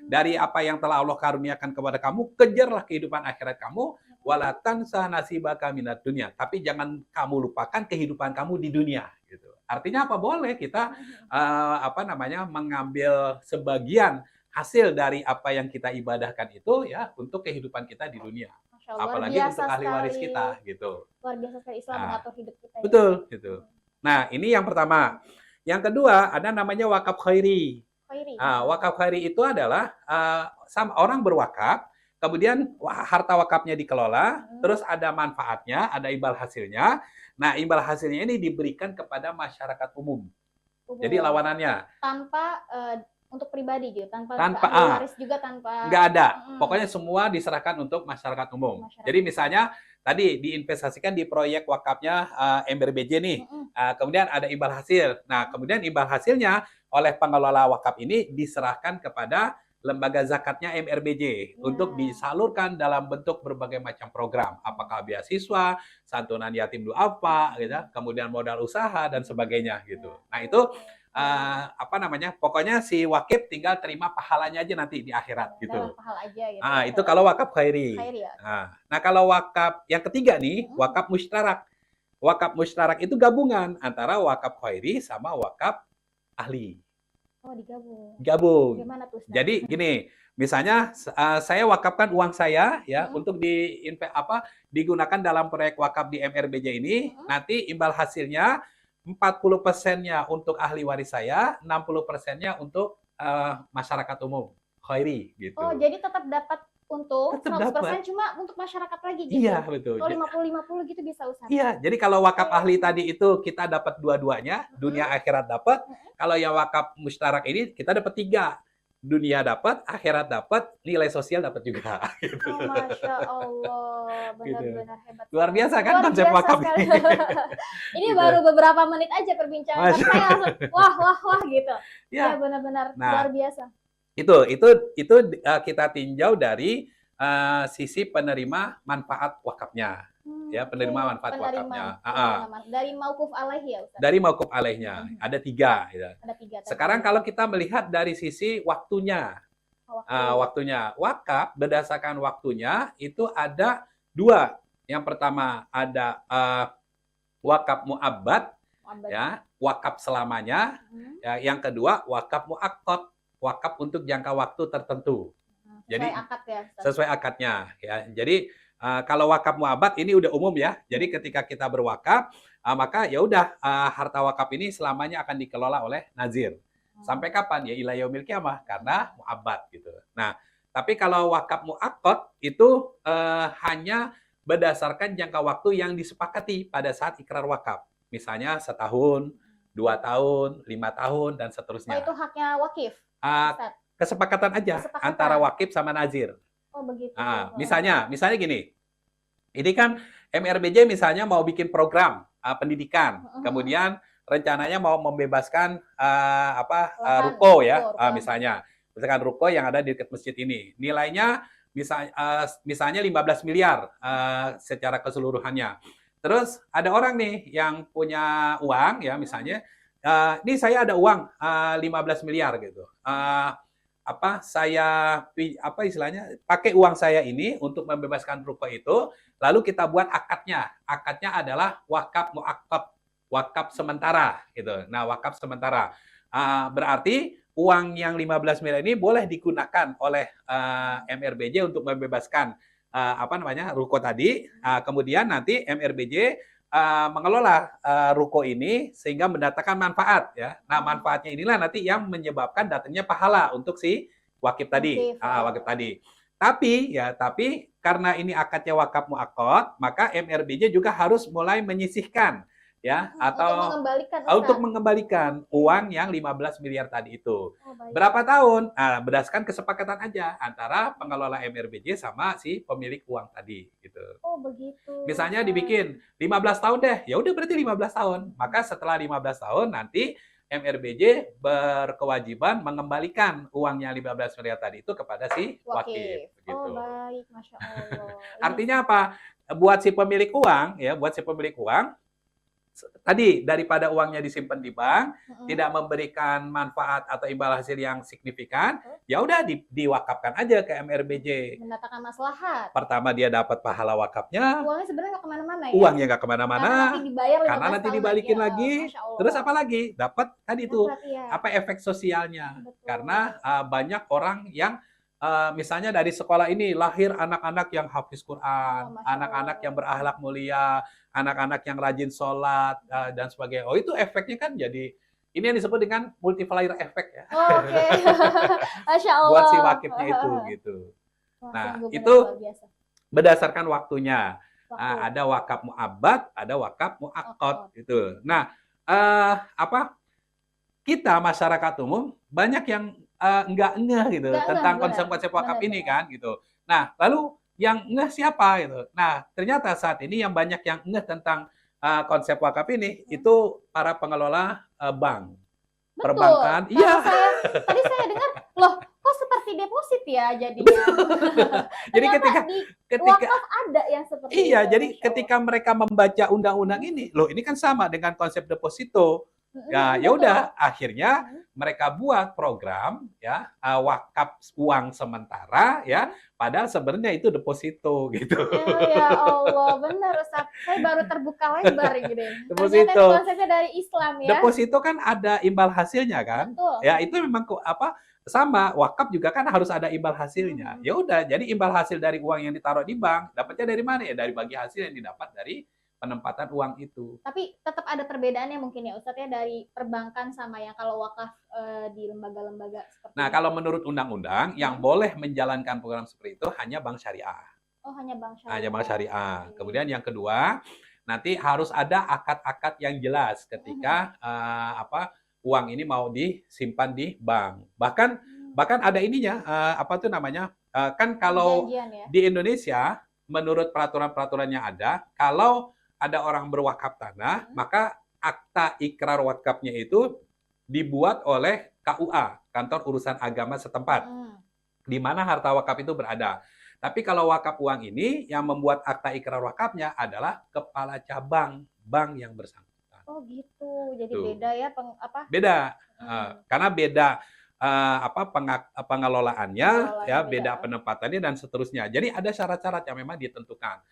Dari apa yang telah Allah karuniakan kepada kamu, kejarlah kehidupan akhirat kamu, wala tansa nasibaka minad dunya. Tapi jangan kamu lupakan kehidupan kamu di dunia gitu. Artinya apa? Boleh kita mengambil sebagian hasil dari apa yang kita ibadahkan itu ya untuk kehidupan kita di dunia. Apalagi untuk ahli waris kita gitu. Luar biasa sekali Islam mengatur hidup kita. Betul gitu. Nah, ini yang pertama. Yang kedua, ada namanya wakaf khairi. Wakaf khairi itu adalah orang berwakaf, kemudian harta wakafnya dikelola, terus ada manfaatnya, ada imbal hasilnya. Nah, imbal hasilnya ini diberikan kepada masyarakat umum. Jadi lawanannya. Tanpa untuk pribadi gitu, tanpa ahli waris juga tanpa. Nggak ada. Pokoknya semua diserahkan untuk masyarakat umum. Jadi misalnya tadi diinvestasikan di proyek wakafnya MRBJ nih. Kemudian ada imbal hasil. Nah, kemudian imbal hasilnya oleh pengelola wakaf ini diserahkan kepada lembaga zakatnya MRBJ untuk disalurkan dalam bentuk berbagai macam program. Apakah beasiswa, santunan yatim duafa, gitu, kemudian modal usaha dan sebagainya gitu. Nah, itu pokoknya si wakif tinggal terima pahalanya aja nanti di akhirat gitu. Pahala aja gitu. Itu kalau wakaf khairi. Nah, kalau wakaf yang ketiga nih, wakaf mustarak. Wakaf mustarak itu gabungan antara wakaf khairi sama wakaf ahli. Oh, digabung. Gabung. Gimana tuh? Jadi gini, misalnya saya wakafkan uang saya ya untuk digunakan dalam proyek wakaf di MRBJ ini, nanti imbal hasilnya 40%-nya untuk ahli waris saya, 60%-nya untuk masyarakat umum, khairi gitu. Oh, jadi tetap dapat untuk 100% cuma untuk masyarakat lagi gitu. Iya, betul. Oh, 50-50 gitu bisa Ustaz. Iya, jadi kalau wakaf ahli tadi itu kita dapat dua-duanya, dunia akhirat dapat. Kalau yang wakaf mustarak ini kita dapat 3. Dunia dapat, akhirat dapat, nilai sosial dapat juga. Gitu. Oh, Masya Allah, benar-benar hebat. Luar biasa kan konsep wakaf ini. Ini baru beberapa menit aja perbincangan, saya langsung wah gitu. Ya, benar-benar luar biasa. Itu kita tinjau dari sisi penerima manfaat wakafnya. Ya, penerima manfaat wakafnya. Dari mauquf alaih ya Ustaz? Dari mauquf alaihnya. Ada 3. Ya. Ada 3. Sekarang kalau kita melihat dari sisi waktunya. Waktunya. Wakaf berdasarkan waktunya itu ada 2. Yang pertama ada wakaf mu'abbad, ya, wakaf selamanya. Ya, yang kedua wakaf mu'aqqad, wakaf untuk jangka waktu tertentu. Jadi akad ya, sesuai akadnya ya. Jadi kalau wakaf mu'abbad ini udah umum ya. Jadi ketika kita berwakaf, maka ya udah harta wakaf ini selamanya akan dikelola oleh nazir. Sampai kapan? Ya ila yaumil qiyamah karena mu'abbad gitu. Nah, Tapi kalau wakaf muakkad itu hanya berdasarkan jangka waktu yang disepakati pada saat ikrar wakaf. Misalnya setahun, 2 tahun, 5 tahun, dan Oh, seterusnya. itu haknya wakif, Uh, Ustaz. kesepakatan aja Kesepakatan. antara wakif sama nazir. Oh, begitu. Misalnya gini, ini kan MRBJ misalnya mau bikin program pendidikan, kemudian rencananya mau membebaskan ruko ya, misalnya ruko yang ada di dekat masjid ini, nilainya misalnya 15 miliar secara keseluruhannya. Terus ada orang nih yang punya uang ya, misalnya ini saya ada uang 15 miliar gitu. Saya istilahnya pakai uang saya ini untuk membebaskan ruko itu, lalu kita buat akadnya. Akadnya adalah wakaf muakkad, wakaf sementara gitu. Nah, wakaf sementara berarti uang yang 15 miliar ini boleh digunakan oleh MRBJ untuk membebaskan ruko tadi. Kemudian nanti MRBJ mengelola ruko ini sehingga mendatangkan manfaat ya. Nah, manfaatnya inilah nanti yang menyebabkan datangnya pahala untuk si wakif tadi. Wakif tadi. Tapi karena ini akadnya wakaf muakkad, maka MRBJ juga harus mulai menyisihkan ya atau untuk mengembalikan uang yang 15 miliar tadi itu. Berapa tahun? Berdasarkan kesepakatan aja antara pengelola MRBJ sama si pemilik uang tadi gitu. Oh, begitu. Misalnya dibikin 15 tahun deh. Ya udah berarti 15 tahun. Maka setelah 15 tahun nanti MRBJ berkewajiban mengembalikan uang yang 15 miliar tadi itu kepada si wakif. Gitu. Oh, baik, Masya Allah. Artinya apa? Buat si pemilik uang, tadi daripada uangnya disimpan di bank, tidak memberikan manfaat atau imbal hasil yang signifikan, ya udah diwakafkan aja ke MRBJ. Mendatangkan maslahat. Pertama dia dapat pahala wakafnya. Uangnya sebenarnya nggak kemana-mana ya? Uangnya nggak kemana-mana. Karena nanti dibalikin lagi. Terus apa lagi? Dapat tadi tuh efek sosialnya. Betul. Karena banyak orang yang misalnya dari sekolah ini lahir anak-anak yang hafiz Quran, anak-anak yang berakhlak mulia, anak-anak yang rajin sholat dan sebagainya. Oh, itu efeknya kan jadi ini yang disebut dengan multiplier effect ya. Oke. Masya Allah. Buat si wakifnya itu gitu. Nah, itu berdasarkan waktunya. Ada wakaf mu'abbad, ada wakaf muakkad gitu. Nah, kita masyarakat umum banyak yang nggak ngeh gitu tentang konsep-konsep wakaf ini kan gitu. Nah, lalu yang ngeh siapa gitu. Nah, ternyata saat ini yang banyak yang ngeh tentang konsep wakaf ini itu para pengelola bank. Betul. Perbankan. Iya. Tadi saya dengar, loh, kok seperti deposit ya jadinya. Jadi ketika wakaf ada yang seperti itu. Iya, jadi ketika mereka membaca undang-undang ini, loh ini kan sama dengan konsep deposito. Ya udah akhirnya mereka buat program ya wakaf uang sementara ya, padahal sebenarnya itu deposito gitu. Ya Allah, benar Ustaz. Saya baru terbuka lebar gitu. Deposito. Konsepnya dari Islam ya. Deposito kan ada imbal hasilnya kan? Betul. Ya itu memang sama wakaf juga kan harus ada imbal hasilnya. Ya udah, jadi imbal hasil dari uang yang ditaruh di bank dapatnya dari mana ya? Dari bagi hasil yang didapat dari penempatan uang itu. Tapi tetap ada perbedaannya mungkin ya Ustadz ya dari perbankan sama yang kalau wakaf di lembaga-lembaga seperti Nah, kalau menurut undang-undang yang boleh menjalankan program seperti itu hanya bank syariah. Oh, hanya bank syariah. Hanya bank syariah. Kemudian yang kedua, nanti harus ada akad-akad yang jelas ketika uang ini mau disimpan di bank. Bahkan ada ininya kan kalau di Indonesia menurut peraturan-peraturan yang ada, kalau ada orang berwakaf tanah, maka akta ikrar wakafnya itu dibuat oleh KUA, Kantor Urusan Agama setempat, di mana harta wakaf itu berada. Tapi kalau wakaf uang ini, yang membuat akta ikrar wakafnya adalah kepala cabang bank yang bersangkutan. Oh gitu, jadi beda ya Beda, karena beda pengelolaannya, ya beda penempatannya dan seterusnya. Jadi ada syarat-syarat yang memang ditentukan.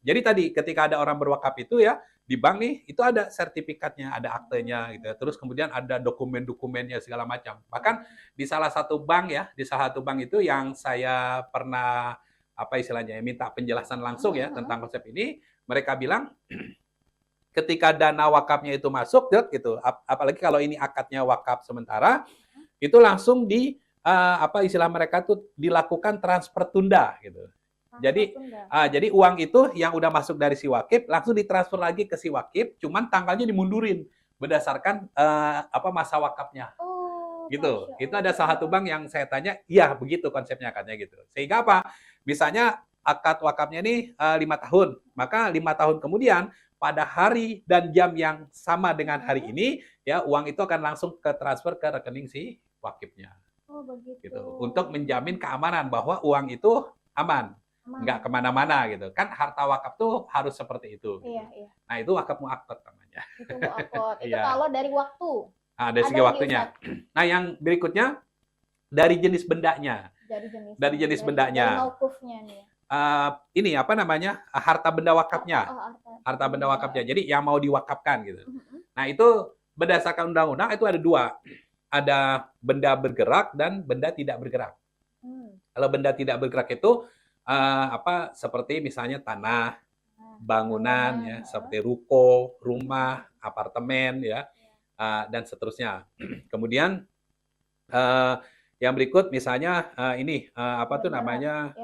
Jadi tadi ketika ada orang berwakaf itu ya di bank nih itu ada sertifikatnya, ada aktenya gitu. Terus kemudian ada dokumen-dokumennya segala macam. Bahkan di salah satu bank itu yang saya pernah minta penjelasan langsung ya tentang konsep ini, mereka bilang ketika dana wakafnya itu masuk gitu, apalagi kalau ini akadnya wakaf sementara, itu langsung apa istilah mereka tuh dilakukan transfer tunda gitu. Jadi Tunda. jadi uang itu yang udah masuk dari si wakif langsung ditransfer lagi ke si wakif, cuman tanggalnya dimundurin berdasarkan apa masa wakafnya Oh, gitu. Masya Itu ada salah satu Allah. bank yang saya tanya, iya begitu konsepnya katanya gitu. Sehingga apa? Misalnya akad wakafnya ini 5 tahun, maka 5 tahun kemudian pada hari dan jam yang sama dengan hari Hmm. ini, ya uang itu akan langsung ke transfer ke rekening si wakifnya, Oh, begitu. gitu. Untuk menjamin keamanan bahwa uang itu aman, Aman. nggak kemana-mana gitu. Kan harta wakaf tuh harus seperti itu. Gitu. Iya, iya. Nah itu wakaf muakkad namanya. Itu mu'akad. Itu Iya. kalau dari waktu. Nah, dari Ada segi lagi, waktunya. Ustadz, Nah yang berikutnya dari jenis bendanya. dari jenisnya. Dari jenis Dari bendanya. mauqufnya nih ya. Ini apa namanya? Harta benda wakafnya. Harta benda benda. wakafnya. Jadi yang mau diwakafkan gitu. Mhm. Nah, itu berdasarkan undang-undang itu ada dua. Ada benda bergerak dan benda tidak bergerak. Hmm. Kalau benda tidak bergerak itu apa seperti misalnya tanah, bangunan ya, seperti ruko, rumah, apartemen ya, dan seterusnya. Kemudian yang berikut misalnya ini apa tuh namanya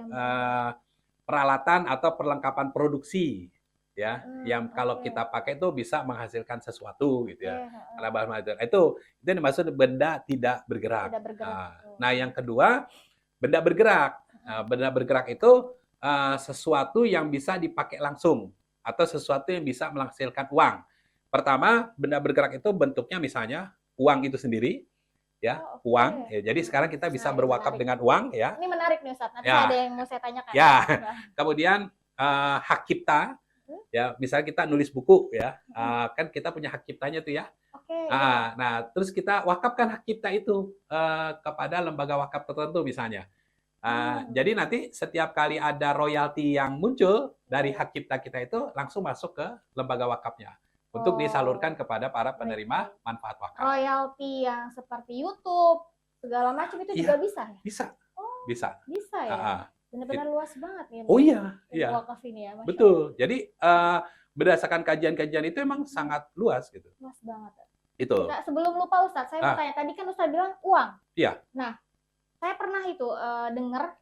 peralatan atau perlengkapan produksi ya yang kalau kita pakai itu bisa menghasilkan sesuatu gitu ya. Karena bahan material itu dimaksud benda tidak bergerak. Tidak bergerak. Nah, yang kedua benda bergerak. Nah, benda bergerak itu sesuatu yang bisa dipakai langsung atau sesuatu yang bisa menghasilkan uang. Pertama, benda bergerak itu bentuknya misalnya uang itu sendiri, ya, uang. Ya, jadi sekarang kita bisa berwakaf dengan uang, ya. Ini menarik nih Ustadz. Nanti Ya. ada yang mau saya tanyakan. Ya. Kemudian hak cipta, ya, misalnya kita nulis buku, ya, kan kita punya hak ciptanya tuh ya. Nah, terus kita wakafkan hak cipta itu kepada lembaga wakaf tertentu misalnya. Jadi nanti setiap kali ada royalti yang muncul dari hak cipta kita itu langsung masuk ke lembaga wakafnya untuk disalurkan kepada para penerima manfaat wakaf. Royalti yang seperti YouTube segala macam itu juga bisa ya? Bisa. Bisa. Bisa ya? Benar-benar luas banget nih. Oh iya, iya. Wakaf ini ya, Masya betul. Allah. Jadi berdasarkan kajian-kajian itu emang sangat luas gitu. Luas banget. Itu. Nah, sebelum lupa Ustadz, saya mau tanya. Tadi kan Ustadz bilang uang. Iya. Nah, saya pernah itu dengar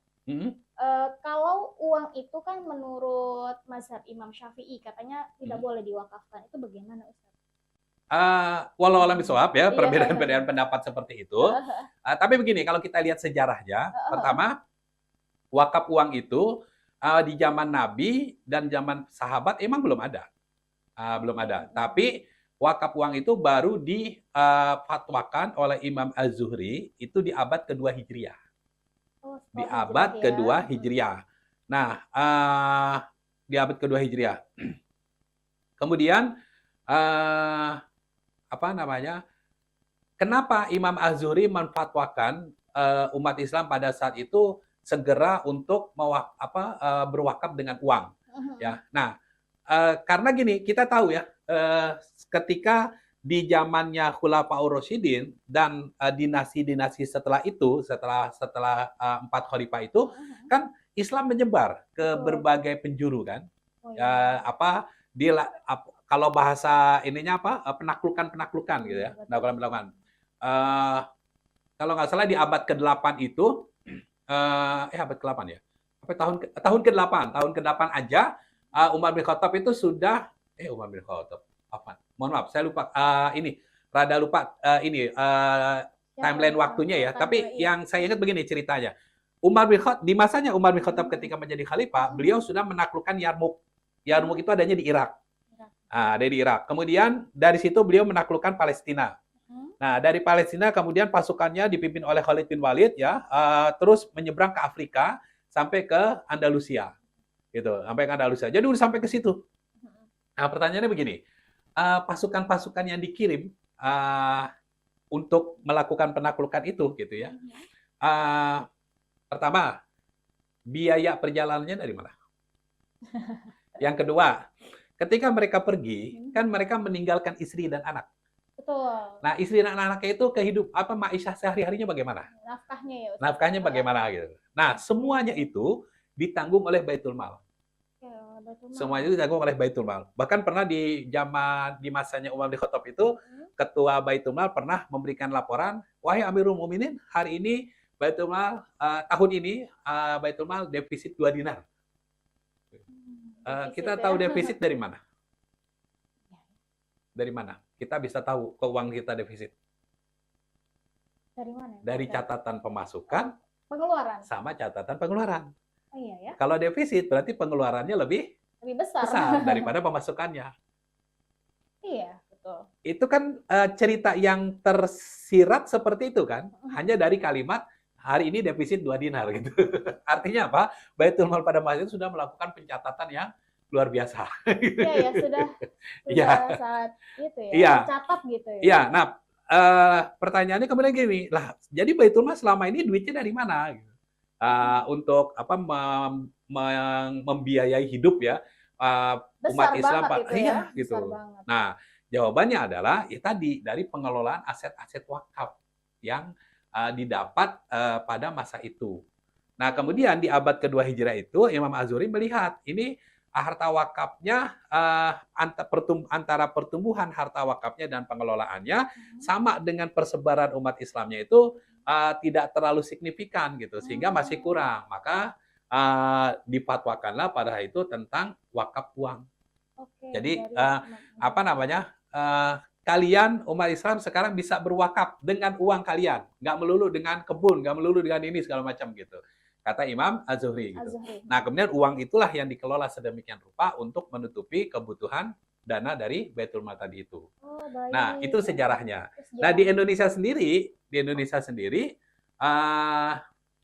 kalau uang itu kan menurut mazhab Imam Syafi'i katanya tidak boleh diwakafkan. Itu bagaimana Ustadz? Walau alam bisawab ya, perbedaan-perbedaan pendapat seperti itu. Tapi begini, kalau kita lihat sejarahnya, pertama wakaf uang itu di zaman Nabi dan zaman sahabat emang belum ada. Belum ada. Tapi wakaf uang itu baru difatwakan oleh Imam Az-Zuhri itu di abad kedua Hijriah. Di abad kedua Hijriah. Nah, di abad kedua Hijriah. Kemudian apa namanya? Kenapa Imam Az-Zuhri menfatwakan umat Islam pada saat itu segera untuk berwakaf dengan uang? Ya. Nah, karena gini, kita tahu ya, ketika di zamannya Khulafaur Rasyidin dan dinasti-dinasti setelah itu, setelah 4 khalifah itu, kan Islam menyebar ke berbagai penjuru kan. Kalau bahasa ininya penaklukan gitu ya, penaklukan. Kalau nggak salah di abad ke-8 itu, abad ke-8 ya, tahun ke-8 aja Umar bin Khattab itu sudah Umar bin Khattab apa? Mohon maaf, saya lupa rada lupa timeline waktunya ya. Tapi yang saya ingat begini ceritanya. Di masanya Umar bin Khattab ketika menjadi khalifah, beliau sudah menaklukkan Yarmuk. Yarmuk itu adanya di Irak. Ada di Irak. Kemudian dari situ beliau menaklukkan Palestina. Nah, dari Palestina kemudian pasukannya dipimpin oleh Khalid bin Walid ya, terus menyeberang ke Afrika sampai ke Andalusia. Gitu, sampai ke Andalusia. Jadi udah sampai ke situ. Nah, pertanyaannya begini. Pasukan-pasukan yang dikirim untuk melakukan penaklukan itu gitu ya. Pertama, biaya perjalanannya dari mana? Yang kedua, ketika mereka pergi, kan mereka meninggalkan istri dan anak. Betul. Nah, istri dan anaknya itu ma'isyah sehari-harinya bagaimana? Nafkahnya ya. Nafkahnya bagaimana gitu. Nah, semuanya itu ditanggung oleh Baitul Mal. Semuanya itu ditanggung oleh Baitul Mal. Bahkan pernah di masanya Umar bin Khattab itu, ketua Baitul Mal pernah memberikan laporan, wahai Amirul Mukminin, hari ini Baitul Mal tahun ini Baitul Mal defisit 2 dinar. Defisit Kita ya. tahu defisit dari mana? Dari mana? Kita bisa tahu keuangan kita defisit. Dari mana? Dari catatan pemasukan Pengeluaran. sama catatan pengeluaran. Oh iya ya. Kalau defisit berarti pengeluarannya lebih Lebih besar. daripada pemasukannya. Iya, betul. Itu kan cerita yang tersirat seperti itu kan, hanya dari kalimat hari ini defisit 2 dinar gitu. Artinya apa? Baitul Mal pada masa itu sudah melakukan pencatatan yang luar biasa. Iya ya, sudah Iya. sangat gitu ya. Iya. Tercatat gitu ya. Iya, nah pertanyaannya kemudian gini, lah jadi Baitul Mal selama ini duitnya dari mana? Gitu. Untuk apa membiayai hidup ya umat Besar Islam, banget Pak. itu ya. Iya, Besar gitu. banget. Nah, jawabannya adalah ya tadi dari pengelolaan aset-aset wakaf yang didapat pada masa itu. Nah, kemudian di abad kedua Hijrah itu Imam Az-Zuhri melihat ini harta wakafnya antara pertumbuhan harta wakafnya dan pengelolaannya sama dengan persebaran umat Islamnya itu tidak terlalu signifikan gitu, sehingga masih kurang. Maka difatwakanlah pada hari itu tentang wakaf uang. Oke, Jadi dari apa namanya? Kalian umat Islam sekarang bisa berwakaf dengan uang kalian, nggak melulu dengan kebun, nggak melulu dengan ini segala macam gitu. Kata Imam Az-Zuhri gitu. Az-Zuhri. Nah, kemudian uang itulah yang dikelola sedemikian rupa untuk menutupi kebutuhan dana dari Baitul Mal tadi itu. Oh, baik. Nah, itu sejarahnya. Itu Nah, sejarah. di Indonesia sendiri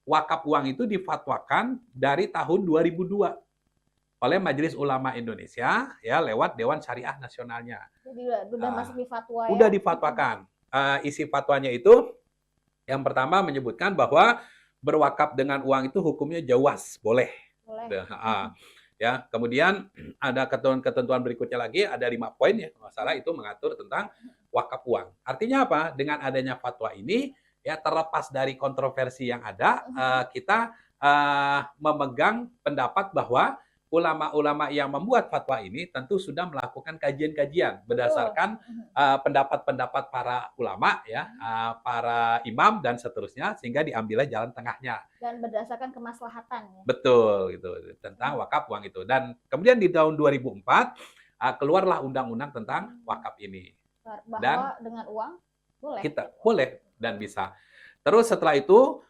wakaf uang itu difatwakan dari tahun 2002 oleh Majelis Ulama Indonesia ya lewat Dewan Syariah Nasionalnya. Jadi udah masuk di fatwa ya. Udah difatwakan. Isi fatwanya itu yang pertama menyebutkan bahwa berwakaf dengan uang itu hukumnya jawaz, boleh. Boleh. Ya, kemudian ada ketentuan berikutnya lagi, ada 5 poin ya, kalau salah itu mengatur tentang wakaf uang. Artinya apa? Dengan adanya fatwa ini, ya terlepas dari kontroversi yang ada, kita memegang pendapat bahwa ulama-ulama yang membuat fatwa ini tentu sudah melakukan kajian-kajian berdasarkan pendapat-pendapat para ulama ya, para imam dan seterusnya sehingga diambillah jalan tengahnya. Dan berdasarkan kemaslahatan ya. Betul gitu tentang wakaf uang itu. Dan kemudian di tahun 2004 keluarlah undang-undang tentang wakaf ini. Bahwa dengan uang boleh. Kita boleh dan bisa. Terus setelah itu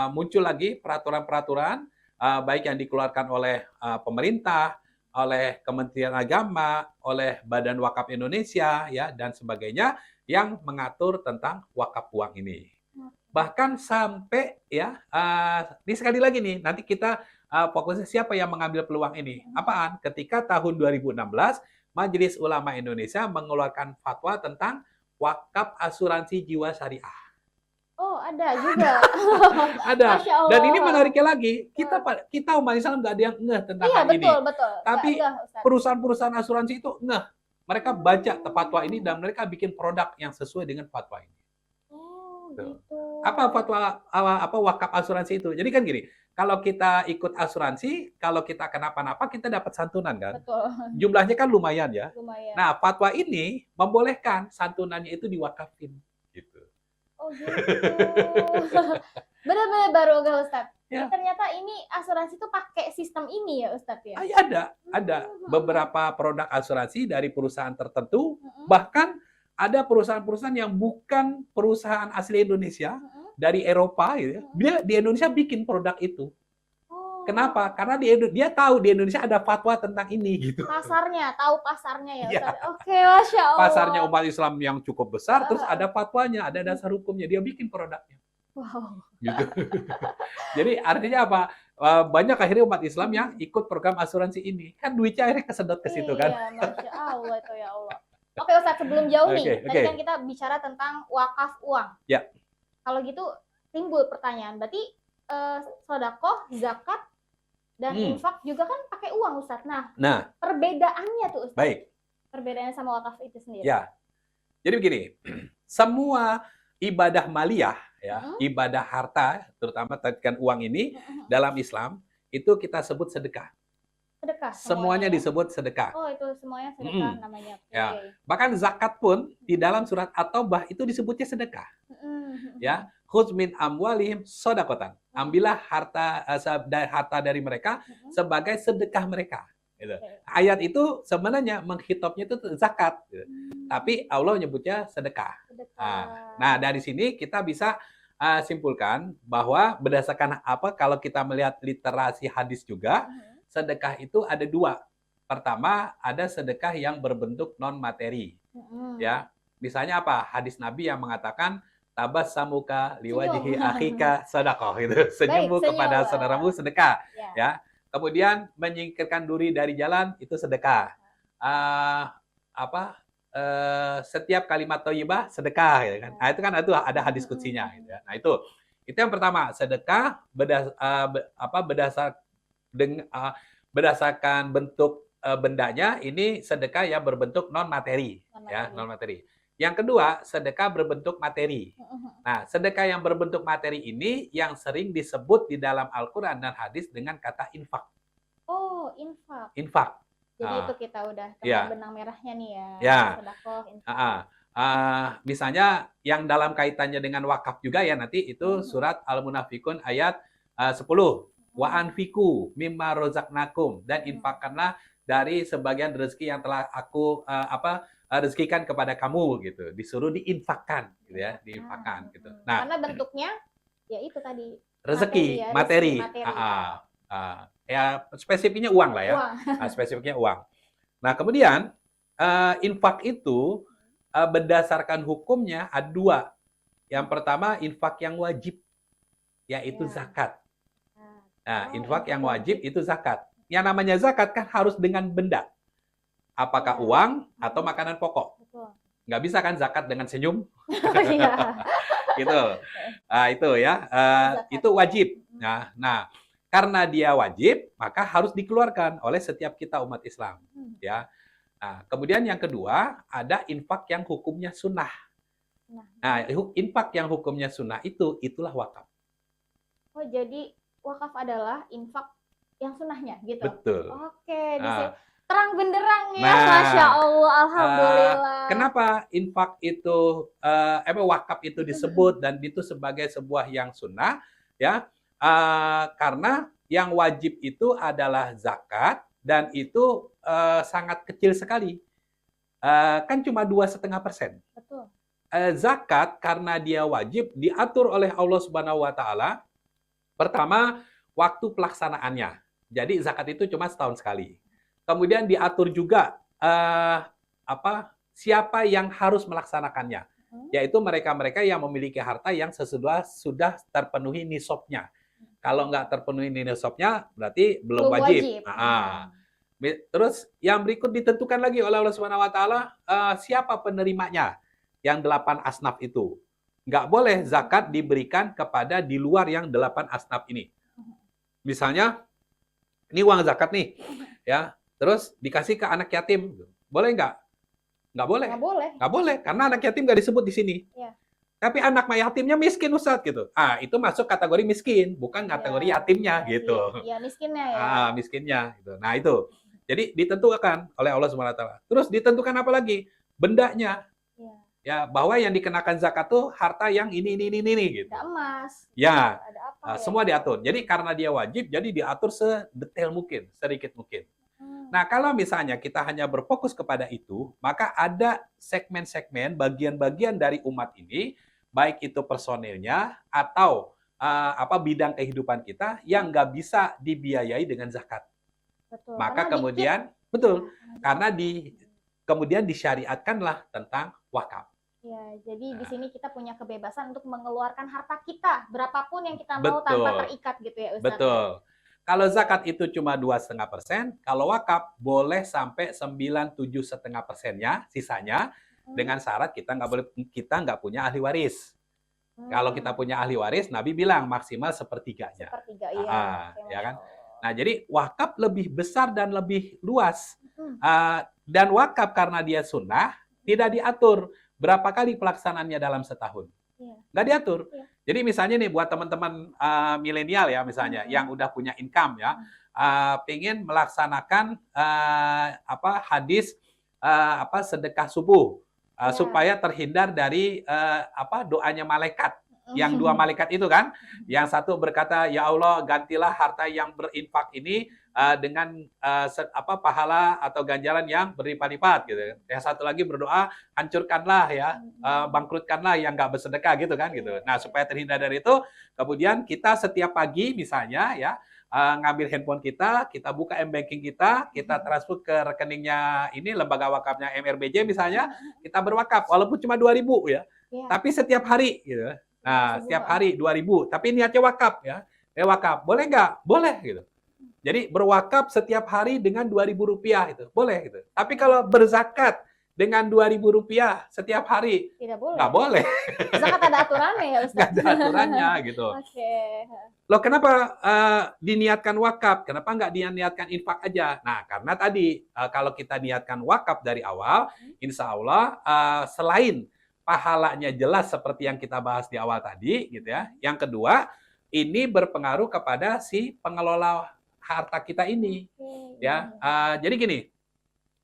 muncul lagi peraturan-peraturan baik yang dikeluarkan oleh pemerintah, oleh Kementerian Agama, oleh Badan Wakaf Indonesia, ya dan sebagainya yang mengatur tentang wakaf uang ini. Bahkan sampai ya, ini sekali lagi nih, nanti kita fokusnya siapa yang mengambil peluang ini? Apaan? Ketika tahun 2016 Majelis Ulama Indonesia mengeluarkan fatwa tentang wakaf asuransi jiwa syariah. Oh, ada juga. Ada. Masya Allah. Dan ini menariknya lagi, kita umat Islam nggak ada yang ngeh tentang hal ini. Iya, betul. Tapi perusahaan-perusahaan asuransi itu ngeh. Mereka baca fatwa ini dan mereka bikin produk yang sesuai dengan fatwa ini. Oh, gitu. Apa fatwa wakaf asuransi itu? Jadi kan gini, kalau kita ikut asuransi, kalau kita kenapa-napa kita dapat santunan kan? Betul. Jumlahnya kan lumayan ya. Lumayan. Nah, fatwa ini membolehkan santunannya itu diwakafin gitu. Oh gitu. Benar-benar baru enggak Ustadz. Ya. Ternyata ini asuransi tuh pakai sistem ini ya Ustadz ya? Ada beberapa produk asuransi dari perusahaan tertentu, bahkan ada perusahaan-perusahaan yang bukan perusahaan asli Indonesia, dari Eropa gitu ya. Dia di Indonesia bikin produk itu. Kenapa? Karena dia tahu di Indonesia ada fatwa tentang ini gitu. Tahu pasarnya ya Iya. Ustadz. Oke, Masya Allah. Pasarnya umat Islam yang cukup besar, terus ada fatwanya, ada dasar hukumnya, dia bikin produknya. Wow. Gitu. Jadi artinya apa? Banyak akhirnya umat Islam yang ikut program asuransi ini. Kan duitnya akhirnya kesedot ke situ kan. Iya, Masya Allah itu ya Allah. Oke Ustadz, sebelum jauh nih, tadi kan kita bicara tentang wakaf uang. Ya. Kalau gitu timbul pertanyaan, berarti sedekah, zakat, dan infak juga kan pakai uang Ustadz. Nah, perbedaannya tuh Ustadz. Baik. Perbedaannya sama wakaf itu sendiri. Ya. Jadi begini, semua ibadah maliyah ya, ibadah harta, terutama terkait uang ini dalam Islam itu kita sebut sedekah. Sedekah. Semuanya disebut sedekah. Oh, itu semuanya sedekah namanya. Ya. Bahkan zakat pun di dalam surat At-Taubah itu disebutnya sedekah. Ya, khudz min amwalihim shadaqatan. Ambillah harta dari mereka sebagai sedekah mereka. Gitu. Ayat itu sebenarnya menghitopnya itu zakat. Gitu. Tapi Allah nyebutnya sedekah. Nah, dari sini kita bisa simpulkan bahwa berdasarkan apa kalau kita melihat literasi hadis juga, sedekah itu ada dua. Pertama, ada sedekah yang berbentuk non materi. Ya. Misalnya apa? Hadis Nabi yang mengatakan tabassamuka liwajhi akhika sedekah gitu. Senyummu kepada saudaramu sedekah, ya. Kemudian menyingkirkan duri dari jalan itu sedekah. Setiap kalimat thayyibah sedekah gitu kan. Nah, itu kan ada hadis kutsinya gitu ya. Nah, itu yang pertama, sedekah berdasarkan bentuk bendanya, ini sedekah yang berbentuk non materi, ya, non materi. Yang kedua, sedekah berbentuk materi. Nah, sedekah yang berbentuk materi ini yang sering disebut di dalam Al-Quran dan hadis dengan kata infak. Oh, infak. Infak. Jadi itu kita udah ya. benang merahnya nih ya. Ya. Sedekah, infak. Misalnya yang dalam kaitannya dengan wakaf juga ya, nanti itu surat Al-Munafikun ayat 10. Wa anfiku mimma rozaqnakum, dan infakkanlah dari sebagian rezeki yang telah aku rezekikan kepada kamu gitu. Disuruh diinfakkan gitu ya, diinfakkan gitu. Nah, karena bentuknya ya itu tadi rezeki, materi. Ya spesifiknya uang lah ya. Spesifiknya uang. Nah, kemudian infak itu berdasarkan hukumnya ada dua. Yang pertama, infak yang wajib, yaitu zakat. Nah, infak yang wajib itu zakat. Yang namanya zakat kan harus dengan benda. Apakah uang atau makanan pokok? Nggak bisa kan zakat dengan senyum? Gitu. Itu ya. Itu wajib. Nah, karena dia wajib, maka harus dikeluarkan oleh setiap kita umat Islam. Ya. Nah, kemudian yang kedua, ada infak yang hukumnya sunnah. Nah, infak yang hukumnya sunnah itulah wakaf. Oh, jadi wakaf adalah infak yang sunnahnya gitu? Betul. Oke, terang benderang ya, Masya Allah, Alhamdulillah. Kenapa infak itu, wakaf itu disebut dan itu sebagai sebuah yang sunnah? Ya, karena yang wajib itu adalah zakat, dan itu sangat kecil sekali, kan cuma 2,5%. Betul. Zakat karena dia wajib diatur oleh Allah Subhanahu Wa Taala. Pertama, waktu pelaksanaannya. Jadi zakat itu cuma setahun sekali. Kemudian diatur juga siapa yang harus melaksanakannya, yaitu mereka-mereka yang memiliki harta yang sudah terpenuhi nisabnya. Kalau nggak terpenuhi nisabnya, berarti belum wajib. Terus yang berikut ditentukan lagi oleh Allah Subhanahu Wa Taala siapa penerimanya, yang 8 asnaf itu. Nggak boleh zakat diberikan kepada di luar yang 8 asnaf ini. Misalnya, ini uang zakat nih, ya. Terus dikasih ke anak yatim, boleh nggak? Nggak boleh. Nggak boleh, karena anak yatim nggak disebut di sini. Ya. Tapi anak yatimnya miskin, Ustadz, gitu. Itu masuk kategori miskin, bukan kategori yatimnya, gitu. Iya, miskinnya ya. Miskinnya, gitu. Nah, itu. Jadi ditentukan oleh Allah Subhanahu Wa Taala. Terus ditentukan apa lagi? Bendanya. Ya, bahwa yang dikenakan zakat tuh harta yang ini gitu. Ada emas. Ya. Ada apa, semua diatur. Jadi karena dia wajib, jadi diatur sedetail mungkin, sedikit mungkin. Nah, kalau misalnya kita hanya berfokus kepada itu, maka ada segmen-segmen, bagian-bagian dari umat ini, baik itu personilnya atau bidang kehidupan kita yang nggak bisa dibiayai dengan zakat. Betul. Maka kemudian, karena kemudian disyariatkanlah tentang wakaf. Ya, jadi di sini kita punya kebebasan untuk mengeluarkan harta kita berapapun yang kita mau tanpa terikat gitu ya, Ustaz. Betul. Kalau zakat itu cuma 2,5%, kalau wakaf boleh sampai 97,5%-nya, sisanya dengan syarat kita nggak punya ahli waris. Kalau kita punya ahli waris, Nabi bilang maksimal sepertiganya. Sepertiga, iya. Ya kan? Nah, jadi wakaf lebih besar dan lebih luas. Dan wakaf karena dia sunnah, tidak diatur berapa kali pelaksanaannya dalam setahun. Nggak diatur. Jadi misalnya nih buat teman-teman milenial ya misalnya yang udah punya income ya, pengen melaksanakan hadis sedekah subuh supaya terhindar dari doanya malaikat. Yang dua malaikat itu kan, yang satu berkata, ya Allah gantilah harta yang berinfak ini dengan pahala atau ganjaran yang berlipat-lipat gitu. Yang satu lagi berdoa, hancurkanlah ya, bangkrutkanlah yang nggak bersedekah gitu kan gitu. Nah supaya terhindar dari itu, kemudian kita setiap pagi misalnya ya ngambil handphone kita buka m-banking kita transfer ke rekeningnya ini lembaga wakafnya MRBJ misalnya, kita berwakaf walaupun cuma 2.000 ya. Tapi setiap hari gitu. Nah, setiap hari 2.000, tapi niatnya wakaf ya. Wakaf, boleh nggak? Boleh gitu. Jadi berwakaf setiap hari dengan 2.000 rupiah itu, boleh gitu. Tapi kalau berzakat dengan 2.000 rupiah setiap hari, Tidak boleh. nggak boleh. Zakat ada aturannya ya Ustaz? Nggak ada aturannya gitu. Oke. Loh kenapa diniatkan wakaf? Kenapa nggak diniatkan infak aja? Nah, karena tadi kalau kita niatkan wakaf dari awal, insya Allah selain pahalanya jelas seperti yang kita bahas di awal tadi, gitu ya. Yang kedua, ini berpengaruh kepada si pengelola harta kita ini, ya. Jadi gini,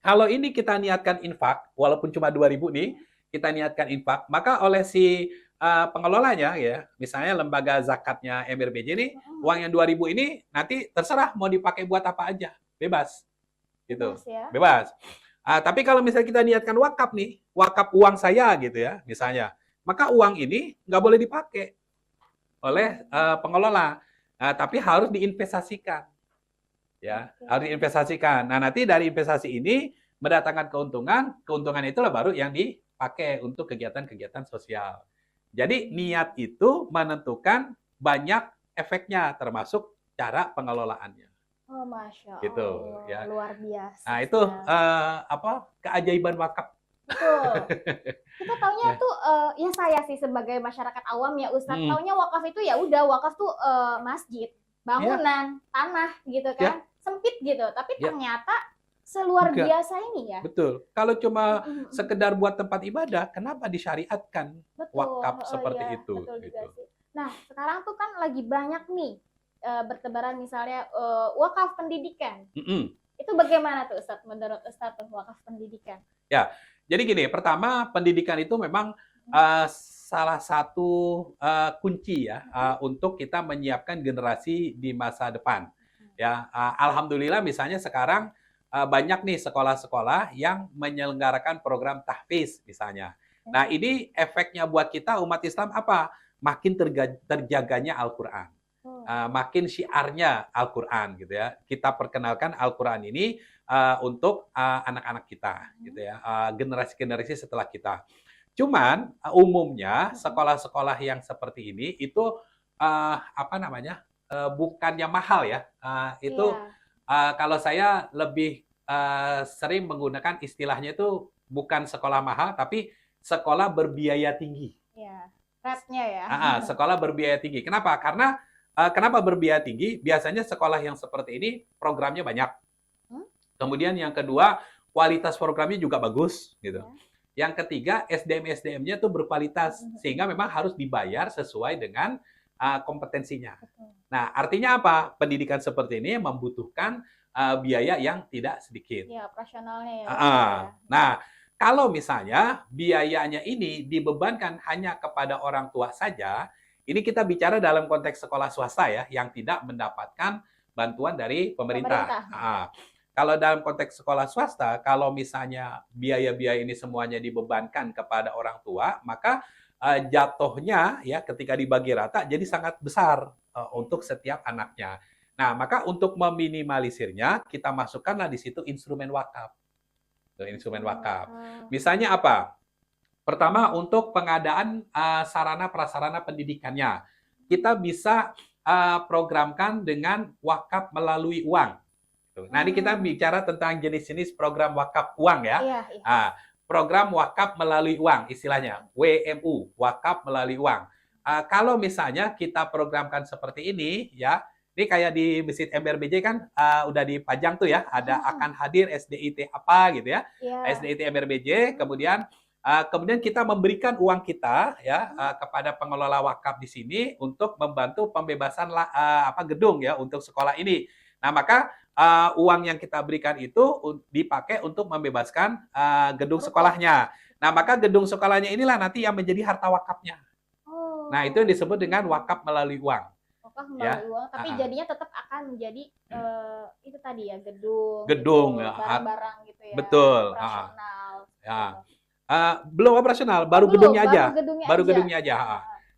kalau ini kita niatkan infak, walaupun cuma 2.000 nih, kita niatkan infak, maka oleh si pengelolanya, ya, misalnya lembaga zakatnya MRBJ ini, uang yang 2.000 ini nanti terserah mau dipakai buat apa aja, bebas, gitu, bebas. Tapi kalau misalnya kita niatkan wakaf nih, wakaf uang saya gitu ya, misalnya, maka uang ini nggak boleh dipakai oleh pengelola, tapi harus diinvestasikan, ya, harus diinvestasikan. Nah nanti dari investasi ini mendatangkan keuntungan, keuntungan itulah baru yang dipakai untuk kegiatan-kegiatan sosial. Jadi niat itu menentukan banyak efeknya, termasuk cara pengelolaannya. Oh, Masya gitu Allah, ya. luar biasa. Nah itu keajaiban wakaf. Betul. Kita taunya tuh ya saya sih sebagai masyarakat awam ya Ustadz, taunya wakaf itu ya udah wakaf tuh masjid, bangunan, tanah gitu kan, sempit gitu. Tapi ternyata seluar biasa ini ya. Betul. Kalau cuma sekedar buat tempat ibadah, kenapa disyariatkan wakaf seperti itu? Betul juga sih. Nah sekarang tuh kan lagi banyak nih bertebaran misalnya wakaf pendidikan. Itu bagaimana tuh Ustadz, menurut Ustadz tuh wakaf pendidikan? Ya, jadi gini, pertama pendidikan itu memang salah satu kunci ya untuk kita menyiapkan generasi di masa depan. Ya, alhamdulillah misalnya sekarang banyak nih sekolah-sekolah yang menyelenggarakan program tahfiz misalnya. Nah, ini efeknya buat kita umat Islam apa? Makin terjaganya Al-Qur'an. Makin syiarnya Al-Qur'an gitu ya. Kita perkenalkan Al-Qur'an ini untuk anak-anak kita gitu ya. Generasi-generasi setelah kita. Cuman umumnya sekolah-sekolah yang seperti ini itu bukannya mahal ya. Kalau saya lebih sering menggunakan istilahnya itu bukan sekolah mahal tapi sekolah berbiaya tinggi. Iya, rate-nya ya. Sekolah berbiaya tinggi. Kenapa? Karena kenapa berbiaya tinggi? Biasanya sekolah yang seperti ini programnya banyak. Kemudian yang kedua, kualitas programnya juga bagus gitu. Yang ketiga, SDM-SDM-nya itu berkualitas sehingga memang harus dibayar sesuai dengan kompetensinya. Nah, artinya apa? Pendidikan seperti ini membutuhkan biaya yang tidak sedikit. Ya, operasionalnya ya. Nah, kalau misalnya biayanya ini dibebankan hanya kepada orang tua saja, ini kita bicara dalam konteks sekolah swasta ya, yang tidak mendapatkan bantuan dari pemerintah. Kalau dalam konteks sekolah swasta, kalau misalnya biaya-biaya ini semuanya dibebankan kepada orang tua, maka jatuhnya ya ketika dibagi rata jadi sangat besar untuk setiap anaknya. Nah, maka untuk meminimalisirnya, kita masukkanlah di situ instrumen wakaf. Instrumen wakaf. Misalnya apa? Pertama, untuk pengadaan sarana prasarana pendidikannya. Kita bisa programkan dengan wakaf melalui uang. Nah, ini kita bicara tentang jenis-jenis program wakaf uang ya. Program wakaf melalui uang, istilahnya WMU, wakaf melalui uang. Kalau misalnya kita programkan seperti ini, ya, ini kayak di Masjid MRBJ kan udah dipajang tuh ya, ada akan hadir SDIT apa gitu ya, SDIT MRBJ, kemudian kita memberikan uang kita ya kepada pengelola wakaf di sini untuk membantu pembebasan gedung ya untuk sekolah ini. Nah, maka uang yang kita berikan itu dipakai untuk membebaskan gedung sekolahnya. Nah, maka gedung sekolahnya inilah nanti yang menjadi harta wakafnya. Nah, itu yang disebut dengan wakaf melalui uang. Wakaf Ya. melalui uang, tapi jadinya tetap akan menjadi itu tadi ya gedung, Gedung, gitu, ya, barang-barang gitu ya, betul. operasional. Ya. Gitu. Belum operasional, Oh, baru belum, gedungnya baru aja. gedungnya Baru aja. gedungnya aja.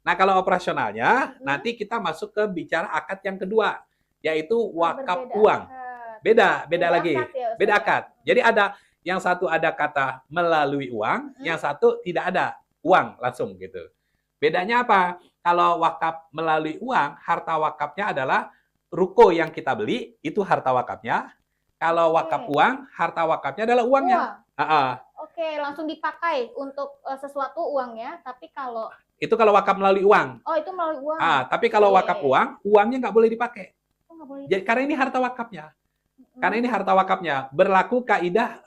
Nah, kalau operasionalnya, Mm-mm. nanti kita masuk ke bicara akad yang kedua, yaitu wakaf Berbeda uang. akad. Beda lagi. akad ya, Ustaz, Beda ya? akad. Jadi yang satu ada kata melalui uang, yang satu tidak ada uang langsung gitu. Bedanya apa? Kalau wakaf melalui uang, harta wakafnya adalah ruko yang kita beli, itu harta wakafnya. Kalau wakaf uang, harta wakafnya adalah uangnya. Oke, langsung dipakai untuk sesuatu uangnya, tapi kalau itu kalau wakaf melalui uang. Oh, itu melalui uang. Tapi kalau wakaf uang, uangnya nggak boleh dipakai. Nggak boleh Jadi, karena ini harta wakafnya. Karena ini harta wakafnya. Berlaku kaidah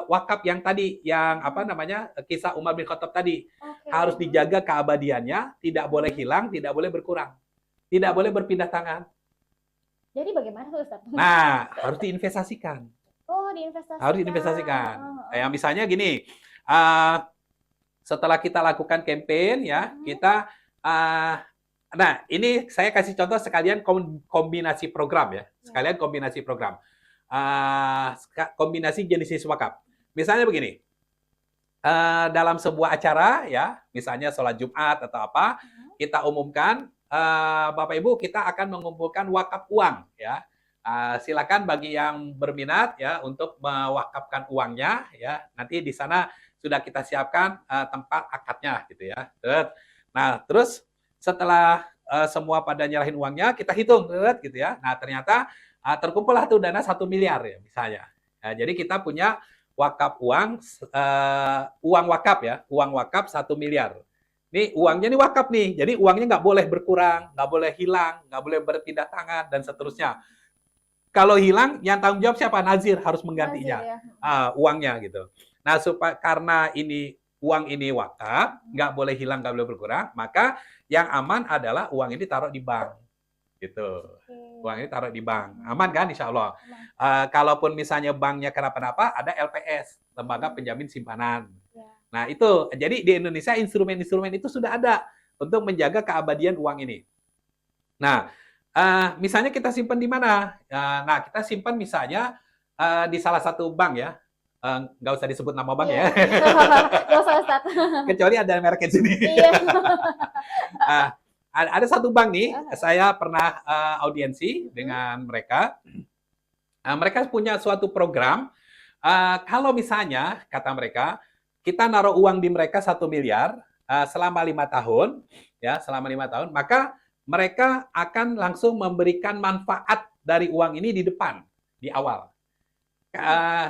wakaf yang tadi, yang apa namanya, kisah Umar bin Khattab tadi. Harus dijaga keabadiannya, tidak boleh hilang, tidak boleh berkurang. Tidak boleh berpindah tangan. Jadi bagaimana tuh, Ustaz? Nah, harus diinvestasikan. Oh, diinvestasikan. Harus diinvestasikan. Ya, misalnya gini, setelah kita lakukan campaign ya, kita nah, ini saya kasih contoh sekalian kombinasi program ya. Sekalian kombinasi program. Kombinasi jenis wakaf. Misalnya begini. Dalam sebuah acara ya, misalnya sholat Jumat atau apa, kita umumkan Bapak Ibu, kita akan mengumpulkan wakaf uang ya. Silakan bagi yang berminat ya untuk mewakafkan uangnya ya. Nanti di sana sudah kita siapkan tempat akadnya gitu ya. Nah, terus setelah semua pada nyerahin uangnya, kita hitung gitu ya. Nah, ternyata terkumpullah tuh dana 1 miliar ya misalnya. Jadi kita punya wakaf uang, uang wakaf ya, uang wakaf 1 miliar. Nih uangnya nih wakaf nih, jadi uangnya nggak boleh berkurang, nggak boleh hilang, nggak boleh berpindah tangan, dan seterusnya. Kalau hilang, yang tanggung jawab siapa? Nazir harus menggantinya, Nazir, ya. Uangnya gitu. Nah, karena ini uang ini wakaf, nggak boleh hilang, nggak boleh berkurang, maka yang aman adalah uang ini taruh di bank. Gitu. Uang ini taruh di bank. Aman kan insya Allah. Kalaupun misalnya banknya kenapa-napa, ada LPS, Lembaga Penjamin Simpanan. Nah, itu. Jadi di Indonesia instrumen-instrumen itu sudah ada untuk menjaga keabadian uang ini. Nah, misalnya kita simpan di mana? Nah, kita simpan misalnya di salah satu bank ya. Nggak usah disebut nama bank ya. Nggak usah, Ustaz. Kecuali ada merek di sini. Ada satu bank nih, saya pernah audiensi dengan mereka. Mereka punya suatu program, kalau misalnya, kata mereka, kita naruh uang di mereka 1 miliar selama 5 tahun, ya selama 5 tahun, maka mereka akan langsung memberikan manfaat dari uang ini di depan, di awal.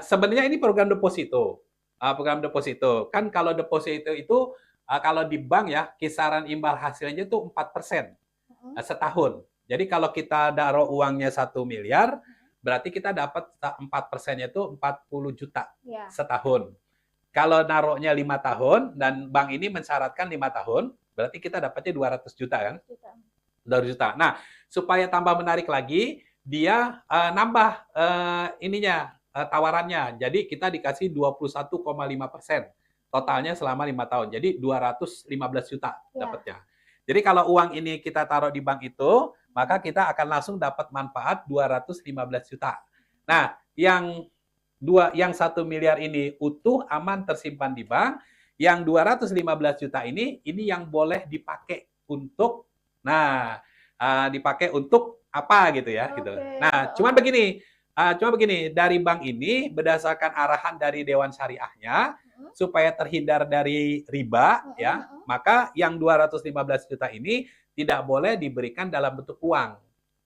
Sebenarnya ini program deposito. Program deposito. Kan kalau deposito itu, kalau di bank ya, kisaran imbal hasilnya itu 4% setahun. Jadi kalau kita naruh uangnya 1 miliar, berarti kita dapat 4%-nya itu 40 juta setahun. Kalau naruhnya 5 tahun, dan bank ini mensyaratkan 5 tahun, berarti kita dapatnya 200 juta kan? 200 juta. Nah, supaya tambah menarik lagi, dia nambah tawarannya. Jadi kita dikasih 21,5%. Totalnya selama 5 tahun. Jadi 215 juta dapatnya. Jadi kalau uang ini kita taruh di bank itu, maka kita akan langsung dapat manfaat 215 juta. Nah, yang 1 miliar ini utuh, aman, tersimpan di bank. Yang 215 juta ini yang boleh dipakai untuk, dipakai untuk apa gitu ya. Gitu. Nah, cuma begini, dari bank ini berdasarkan arahan dari Dewan Syariahnya, supaya terhindar dari riba, ya, maka yang 215 juta ini tidak boleh diberikan dalam bentuk uang,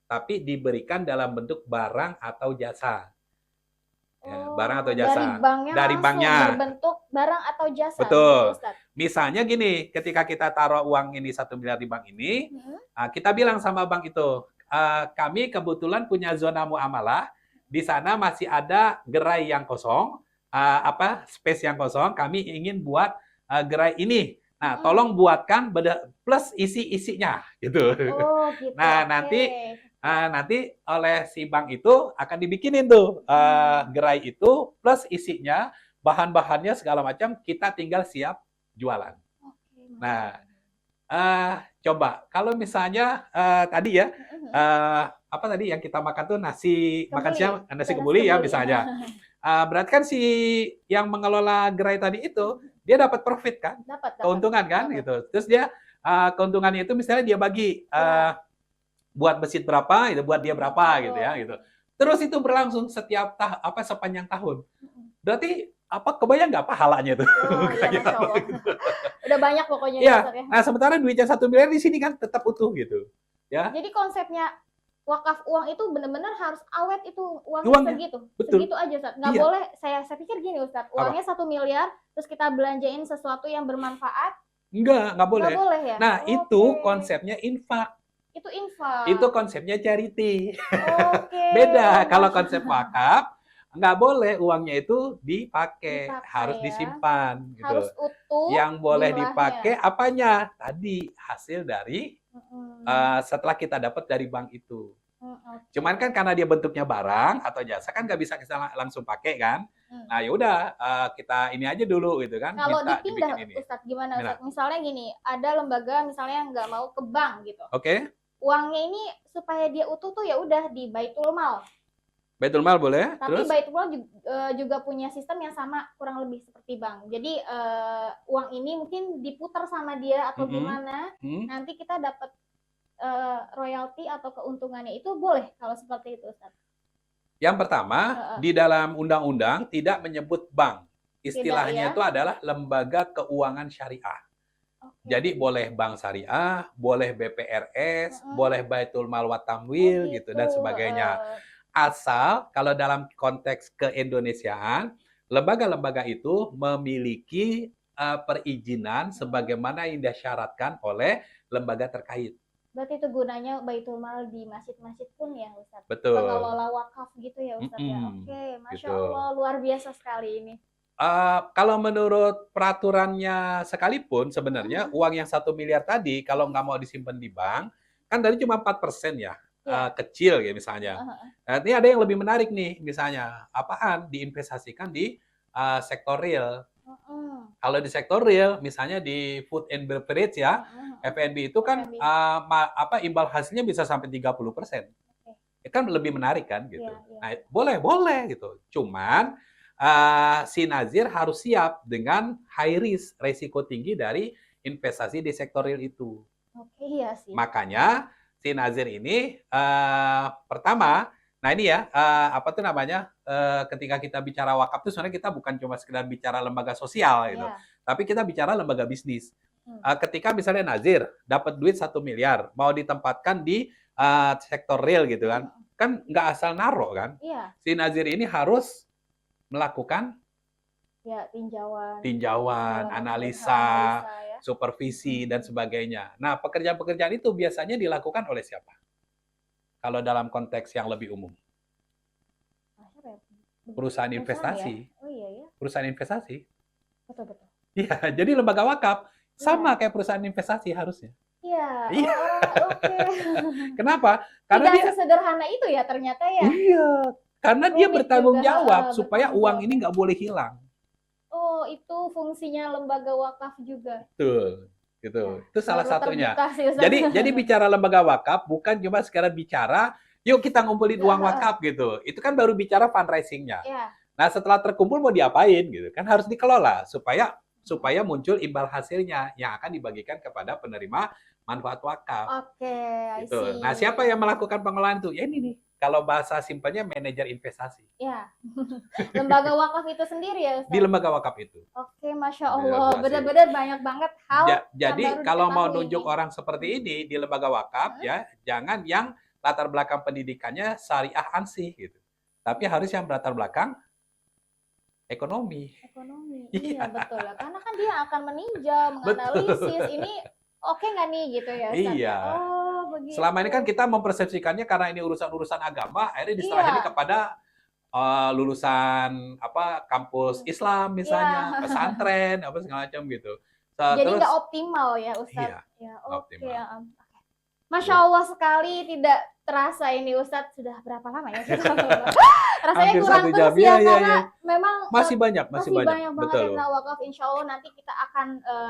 tapi diberikan dalam bentuk barang atau jasa. Barang atau jasa. Dari banknya berbentuk barang atau jasa. Betul. Misalnya gini, ketika kita taruh uang ini 1 miliar di bank ini, kita bilang sama bank itu, kami kebetulan punya zona muamalah, di sana masih ada gerai yang kosong, space yang kosong, kami ingin buat gerai ini. Nah, tolong buatkan plus isi-isinya gitu. Oh, gitu. Nah, nanti oleh si bank itu akan dibikinin tuh gerai itu plus isinya, bahan-bahannya segala macam, kita tinggal siap jualan. Nah, Coba kalau misalnya tadi ya Mhm. apa tadi yang kita makan tuh nasi makan Kebuli, siang nasi nasi kebuli ya kebuli. misalnya. Berarti kan si yang mengelola gerai tadi itu dia dapat profit kan, Dapat dapat keuntungan kan dapat. gitu. Terus dia keuntungannya itu misalnya dia bagi Ya. buat masjid berapa, itu buat dia berapa gitu Betul. ya gitu. Terus itu berlangsung setiap sepanjang tahun. Mhm. Berarti apa kebayang nggak pahalanya tuh? Oh, iya Kayak Masya Allah. gitu. Udah banyak pokoknya nih Iya. Ustaz ya. Nah, sementara duitnya 1 miliar di sini kan tetap utuh gitu. Ya, Jadi konsepnya wakaf uang itu benar-benar harus awet itu uangnya uangnya. segitu. Betul. Segitu aja Ustaz. Nggak Iya. boleh saya pikir gini Ustaz, Apa? uangnya 1 miliar terus kita belanjain sesuatu yang bermanfaat, Nggak nggak boleh. boleh ya? Nah, itu Oke. konsepnya infak. Itu Itu infak. konsepnya charity. Oke, Beda. Kalau Masya konsep wakaf, nggak boleh uangnya itu dipakai, dipakai harus ya. disimpan Harus gitu. utuh Yang boleh jumlahnya. dipakai apanya? Tadi hasil dari setelah kita dapat dari bank itu. Cuman kan Oke. karena dia bentuknya barang atau jasa kan nggak bisa kita langsung pakai kan. Hmm. Nah, ya udah kita ini aja dulu gitu kan, Kalau minta dibikin dipindah ini. Ustadz gimana Gimana? Ustadz? Misalnya gini, ada lembaga misalnya nggak mau ke bank gitu. Oke. Uangnya ini supaya dia utuh tuh ya udah di Baitul Mal. Baitul Mal boleh. Tapi Terus? Baitul Mal juga punya sistem yang sama kurang lebih seperti bank. Jadi uang ini mungkin diputar sama dia atau gimana, nanti kita dapat royalti atau keuntungannya itu boleh kalau seperti itu Ustadz. Yang pertama, di dalam undang-undang tidak menyebut bank. Istilahnya Tidak, ya? itu adalah lembaga keuangan syariah. Jadi boleh bank syariah, boleh BPRS, boleh Baitul Mal wa Tamwil gitu dan sebagainya. Asal kalau dalam konteks keindonesiaan, lembaga-lembaga itu memiliki perizinan sebagaimana yang disyaratkan oleh lembaga terkait. Berarti itu gunanya Baitul Mal di masjid-masjid pun ya Ustadz? Betul. Pengelola wakaf gitu ya Ustadz ya? Oke, Masya Allah, luar biasa sekali ini. Kalau menurut peraturannya sekalipun sebenarnya uang yang 1 miliar tadi kalau nggak mau disimpan di bank, kan tadi cuma 4% ya, kecil ya misalnya. Ini ada yang lebih menarik nih misalnya, apaan? Diinvestasikan di sektor real. Kalau di sektor real, misalnya di food and beverage ya, F&B itu kan imbal hasilnya bisa sampai 30%. Kan lebih menarik kan gitu. Nah, boleh gitu. Cuman si Nazir harus siap dengan high risk, resiko tinggi dari investasi di sektor real itu. Oke, iya sih. Makanya si Nazir ini pertama, nah ini ya apa tuh namanya? Ketika kita bicara wakaf itu sebenarnya kita bukan cuma sekedar bicara lembaga sosial gitu, tapi kita bicara lembaga bisnis. Ketika misalnya Nazir dapat duit 1 miliar, mau ditempatkan di sektor real gitu kan nggak asal naro kan? Si Nazir ini harus melakukan tinjauan, analisa, supervisi dan sebagainya. Nah, pekerjaan-pekerjaan itu biasanya dilakukan oleh siapa? Kalau dalam konteks yang lebih umum. Perusahaan investasi. Ya? Oh iya ya. Perusahaan investasi. Betul. Iya, jadi lembaga wakaf sama kayak perusahaan investasi harusnya. Iya. Oke. Kenapa? Karena tidak sesederhana itu ya ternyata ya. Iya, karena dia bertanggung jawab supaya uang ini nggak boleh hilang. Oh, itu fungsinya lembaga wakaf juga. Betul, gitu. Itu salah satunya. Sih, jadi bicara lembaga wakaf bukan cuma sekarang bicara, yuk kita ngumpulin uang wakaf gitu. Itu kan baru bicara fundraising-nya. Nah, setelah terkumpul mau diapain gitu kan harus dikelola supaya muncul imbal hasilnya yang akan dibagikan kepada penerima manfaat wakaf. Oke, gitu. Nah, siapa yang melakukan pengelolaan itu? Ya ini nih. Kalau bahasa simpelnya manajer investasi. Ya. Lembaga wakaf itu sendiri ya, Ustaz? Di lembaga wakaf itu. Oke, Masya Allah. Benar-benar banyak banget hal jadi kalau mau nunjuk orang seperti ini di lembaga wakaf ya, jangan yang latar belakang pendidikannya syariah ansih gitu. Tapi harus yang berlatar belakang ekonomi. Iya, betul ya. Karena kan dia akan meninjau, menganalisis ini oke nggak nih gitu ya, Ustaz? Iya. Oh, begitu. Selama ini kan kita mempersepsikannya karena ini urusan-urusan agama, akhirnya diserahin kepada lulusan kampus Islam misalnya, pesantren, segala macam gitu. Jadi nggak optimal ya, Ustaz? Iya, ya, oke. Masya Ya. Allah sekali, tidak terasa ini Ustadz sudah berapa lama ya? Rasanya Hampir kurang 1 jam. terus Iya, ya, iya, iya. karena memang Masih masih banyak. banyak banget Betul yang loh. tentang wakaf. Insya Allah nanti kita akan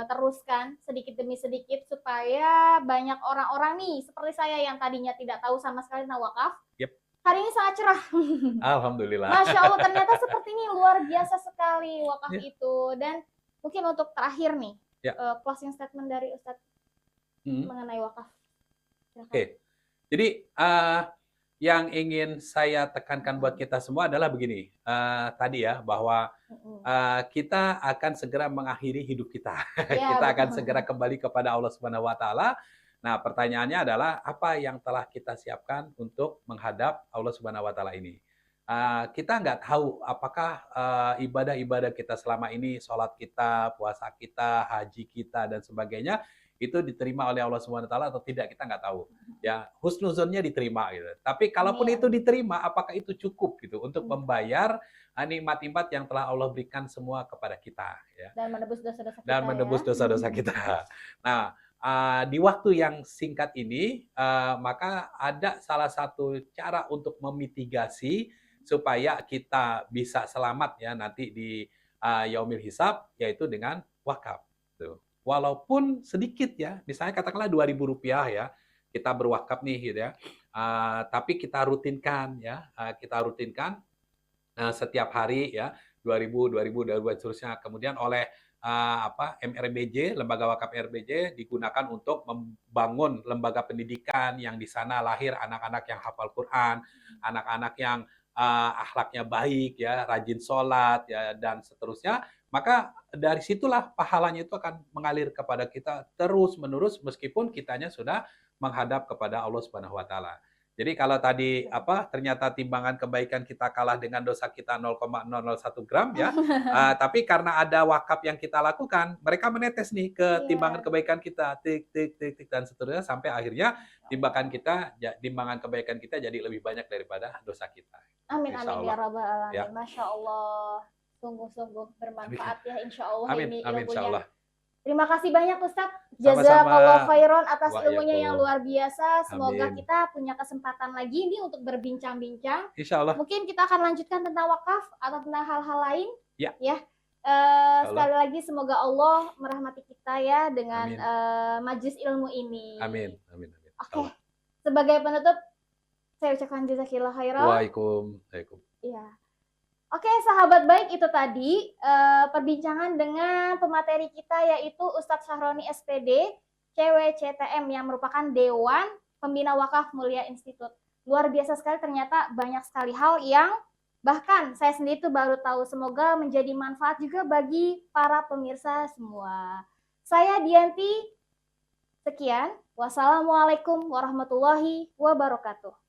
teruskan sedikit demi sedikit supaya banyak orang-orang nih seperti saya yang tadinya tidak tahu sama sekali tentang wakaf. Yep. Hari ini sangat cerah. Alhamdulillah. Masya Allah, ternyata seperti ini luar biasa sekali wakaf Ya. itu. Dan mungkin untuk terakhir nih, Ya. closing statement dari Ustadz mengenai wakaf. Oke. Jadi yang ingin saya tekankan buat kita semua adalah begini, tadi ya, bahwa kita akan segera mengakhiri hidup kita. Ya, Kita akan betul. segera kembali kepada Allah Subhanahu wa taala. Nah, pertanyaannya adalah apa yang telah kita siapkan untuk menghadap Allah Subhanahu wa taala ini. Kita nggak tahu apakah ibadah-ibadah kita selama ini, sholat kita, puasa kita, haji kita, dan sebagainya, itu diterima oleh Allah Subhanahu wa taala atau tidak, kita nggak tahu. Ya, husnuzonnya diterima gitu. Tapi kalaupun Amin. itu diterima, apakah itu cukup gitu untuk membayar nikmat-nikmat yang telah Allah berikan semua kepada kita ya. Dan menebus dosa-dosa kita. Dan menebus dosa-dosa kita. Nah, di waktu yang singkat ini, maka ada salah satu cara untuk memitigasi supaya kita bisa selamat ya nanti di yaumil hisab, yaitu dengan wakaf. Tuh. Walaupun sedikit ya, misalnya katakanlah Rp2.000 ya, kita berwakaf nih gitu ya. Tapi kita rutinkan ya, setiap hari ya, 2.000, 2.000, 2.000 dan seterusnya. Kemudian oleh MRBJ, Lembaga Wakaf RBJ digunakan untuk membangun lembaga pendidikan yang di sana lahir anak-anak yang hafal Quran, anak-anak yang akhlaknya baik ya, rajin sholat ya, dan seterusnya. Maka dari situlah pahalanya itu akan mengalir kepada kita terus-menerus meskipun kitanya sudah menghadap kepada Allah Subhanahu wa taala. Jadi kalau tadi ternyata timbangan kebaikan kita kalah dengan dosa kita 0,001 gram ya, tapi karena ada wakaf yang kita lakukan, mereka menetes nih ke timbangan kebaikan kita, tik tik tik tik dan seterusnya sampai akhirnya timbangan kebaikan kita jadi lebih banyak daripada dosa kita. Amin amin ya rabbal alamin. Ya. Masya Allah, sungguh-sungguh bermanfaat ya insya Allah Amin, ini amin, insya ilmunya. Allah. Terima kasih banyak Ustadz. Sama-sama. Jazakallah khairan atas ilmunya yang Wa'alaikum. luar biasa. Semoga Amin. kita punya kesempatan lagi nih untuk berbincang-bincang. Insya Allah. Mungkin kita akan lanjutkan tentang wakaf atau tentang hal-hal lain. Ya. Sekali lagi semoga Allah merahmati kita ya dengan majlis ilmu ini. Amin, amin, amin. Oke. Sebagai penutup, saya ucapkan jazakillah khairan. Waalaikumsalam. Iya. Oke, sahabat baik, itu tadi perbincangan dengan pemateri kita yaitu Ustadz Syahroni SPD, CWCTM yang merupakan Dewan Pembina Wakaf Mulia Institut. Luar biasa sekali, ternyata banyak sekali hal yang bahkan saya sendiri tuh baru tahu. Semoga menjadi manfaat juga bagi para pemirsa semua. Saya Dianti, sekian. Wassalamualaikum warahmatullahi wabarakatuh.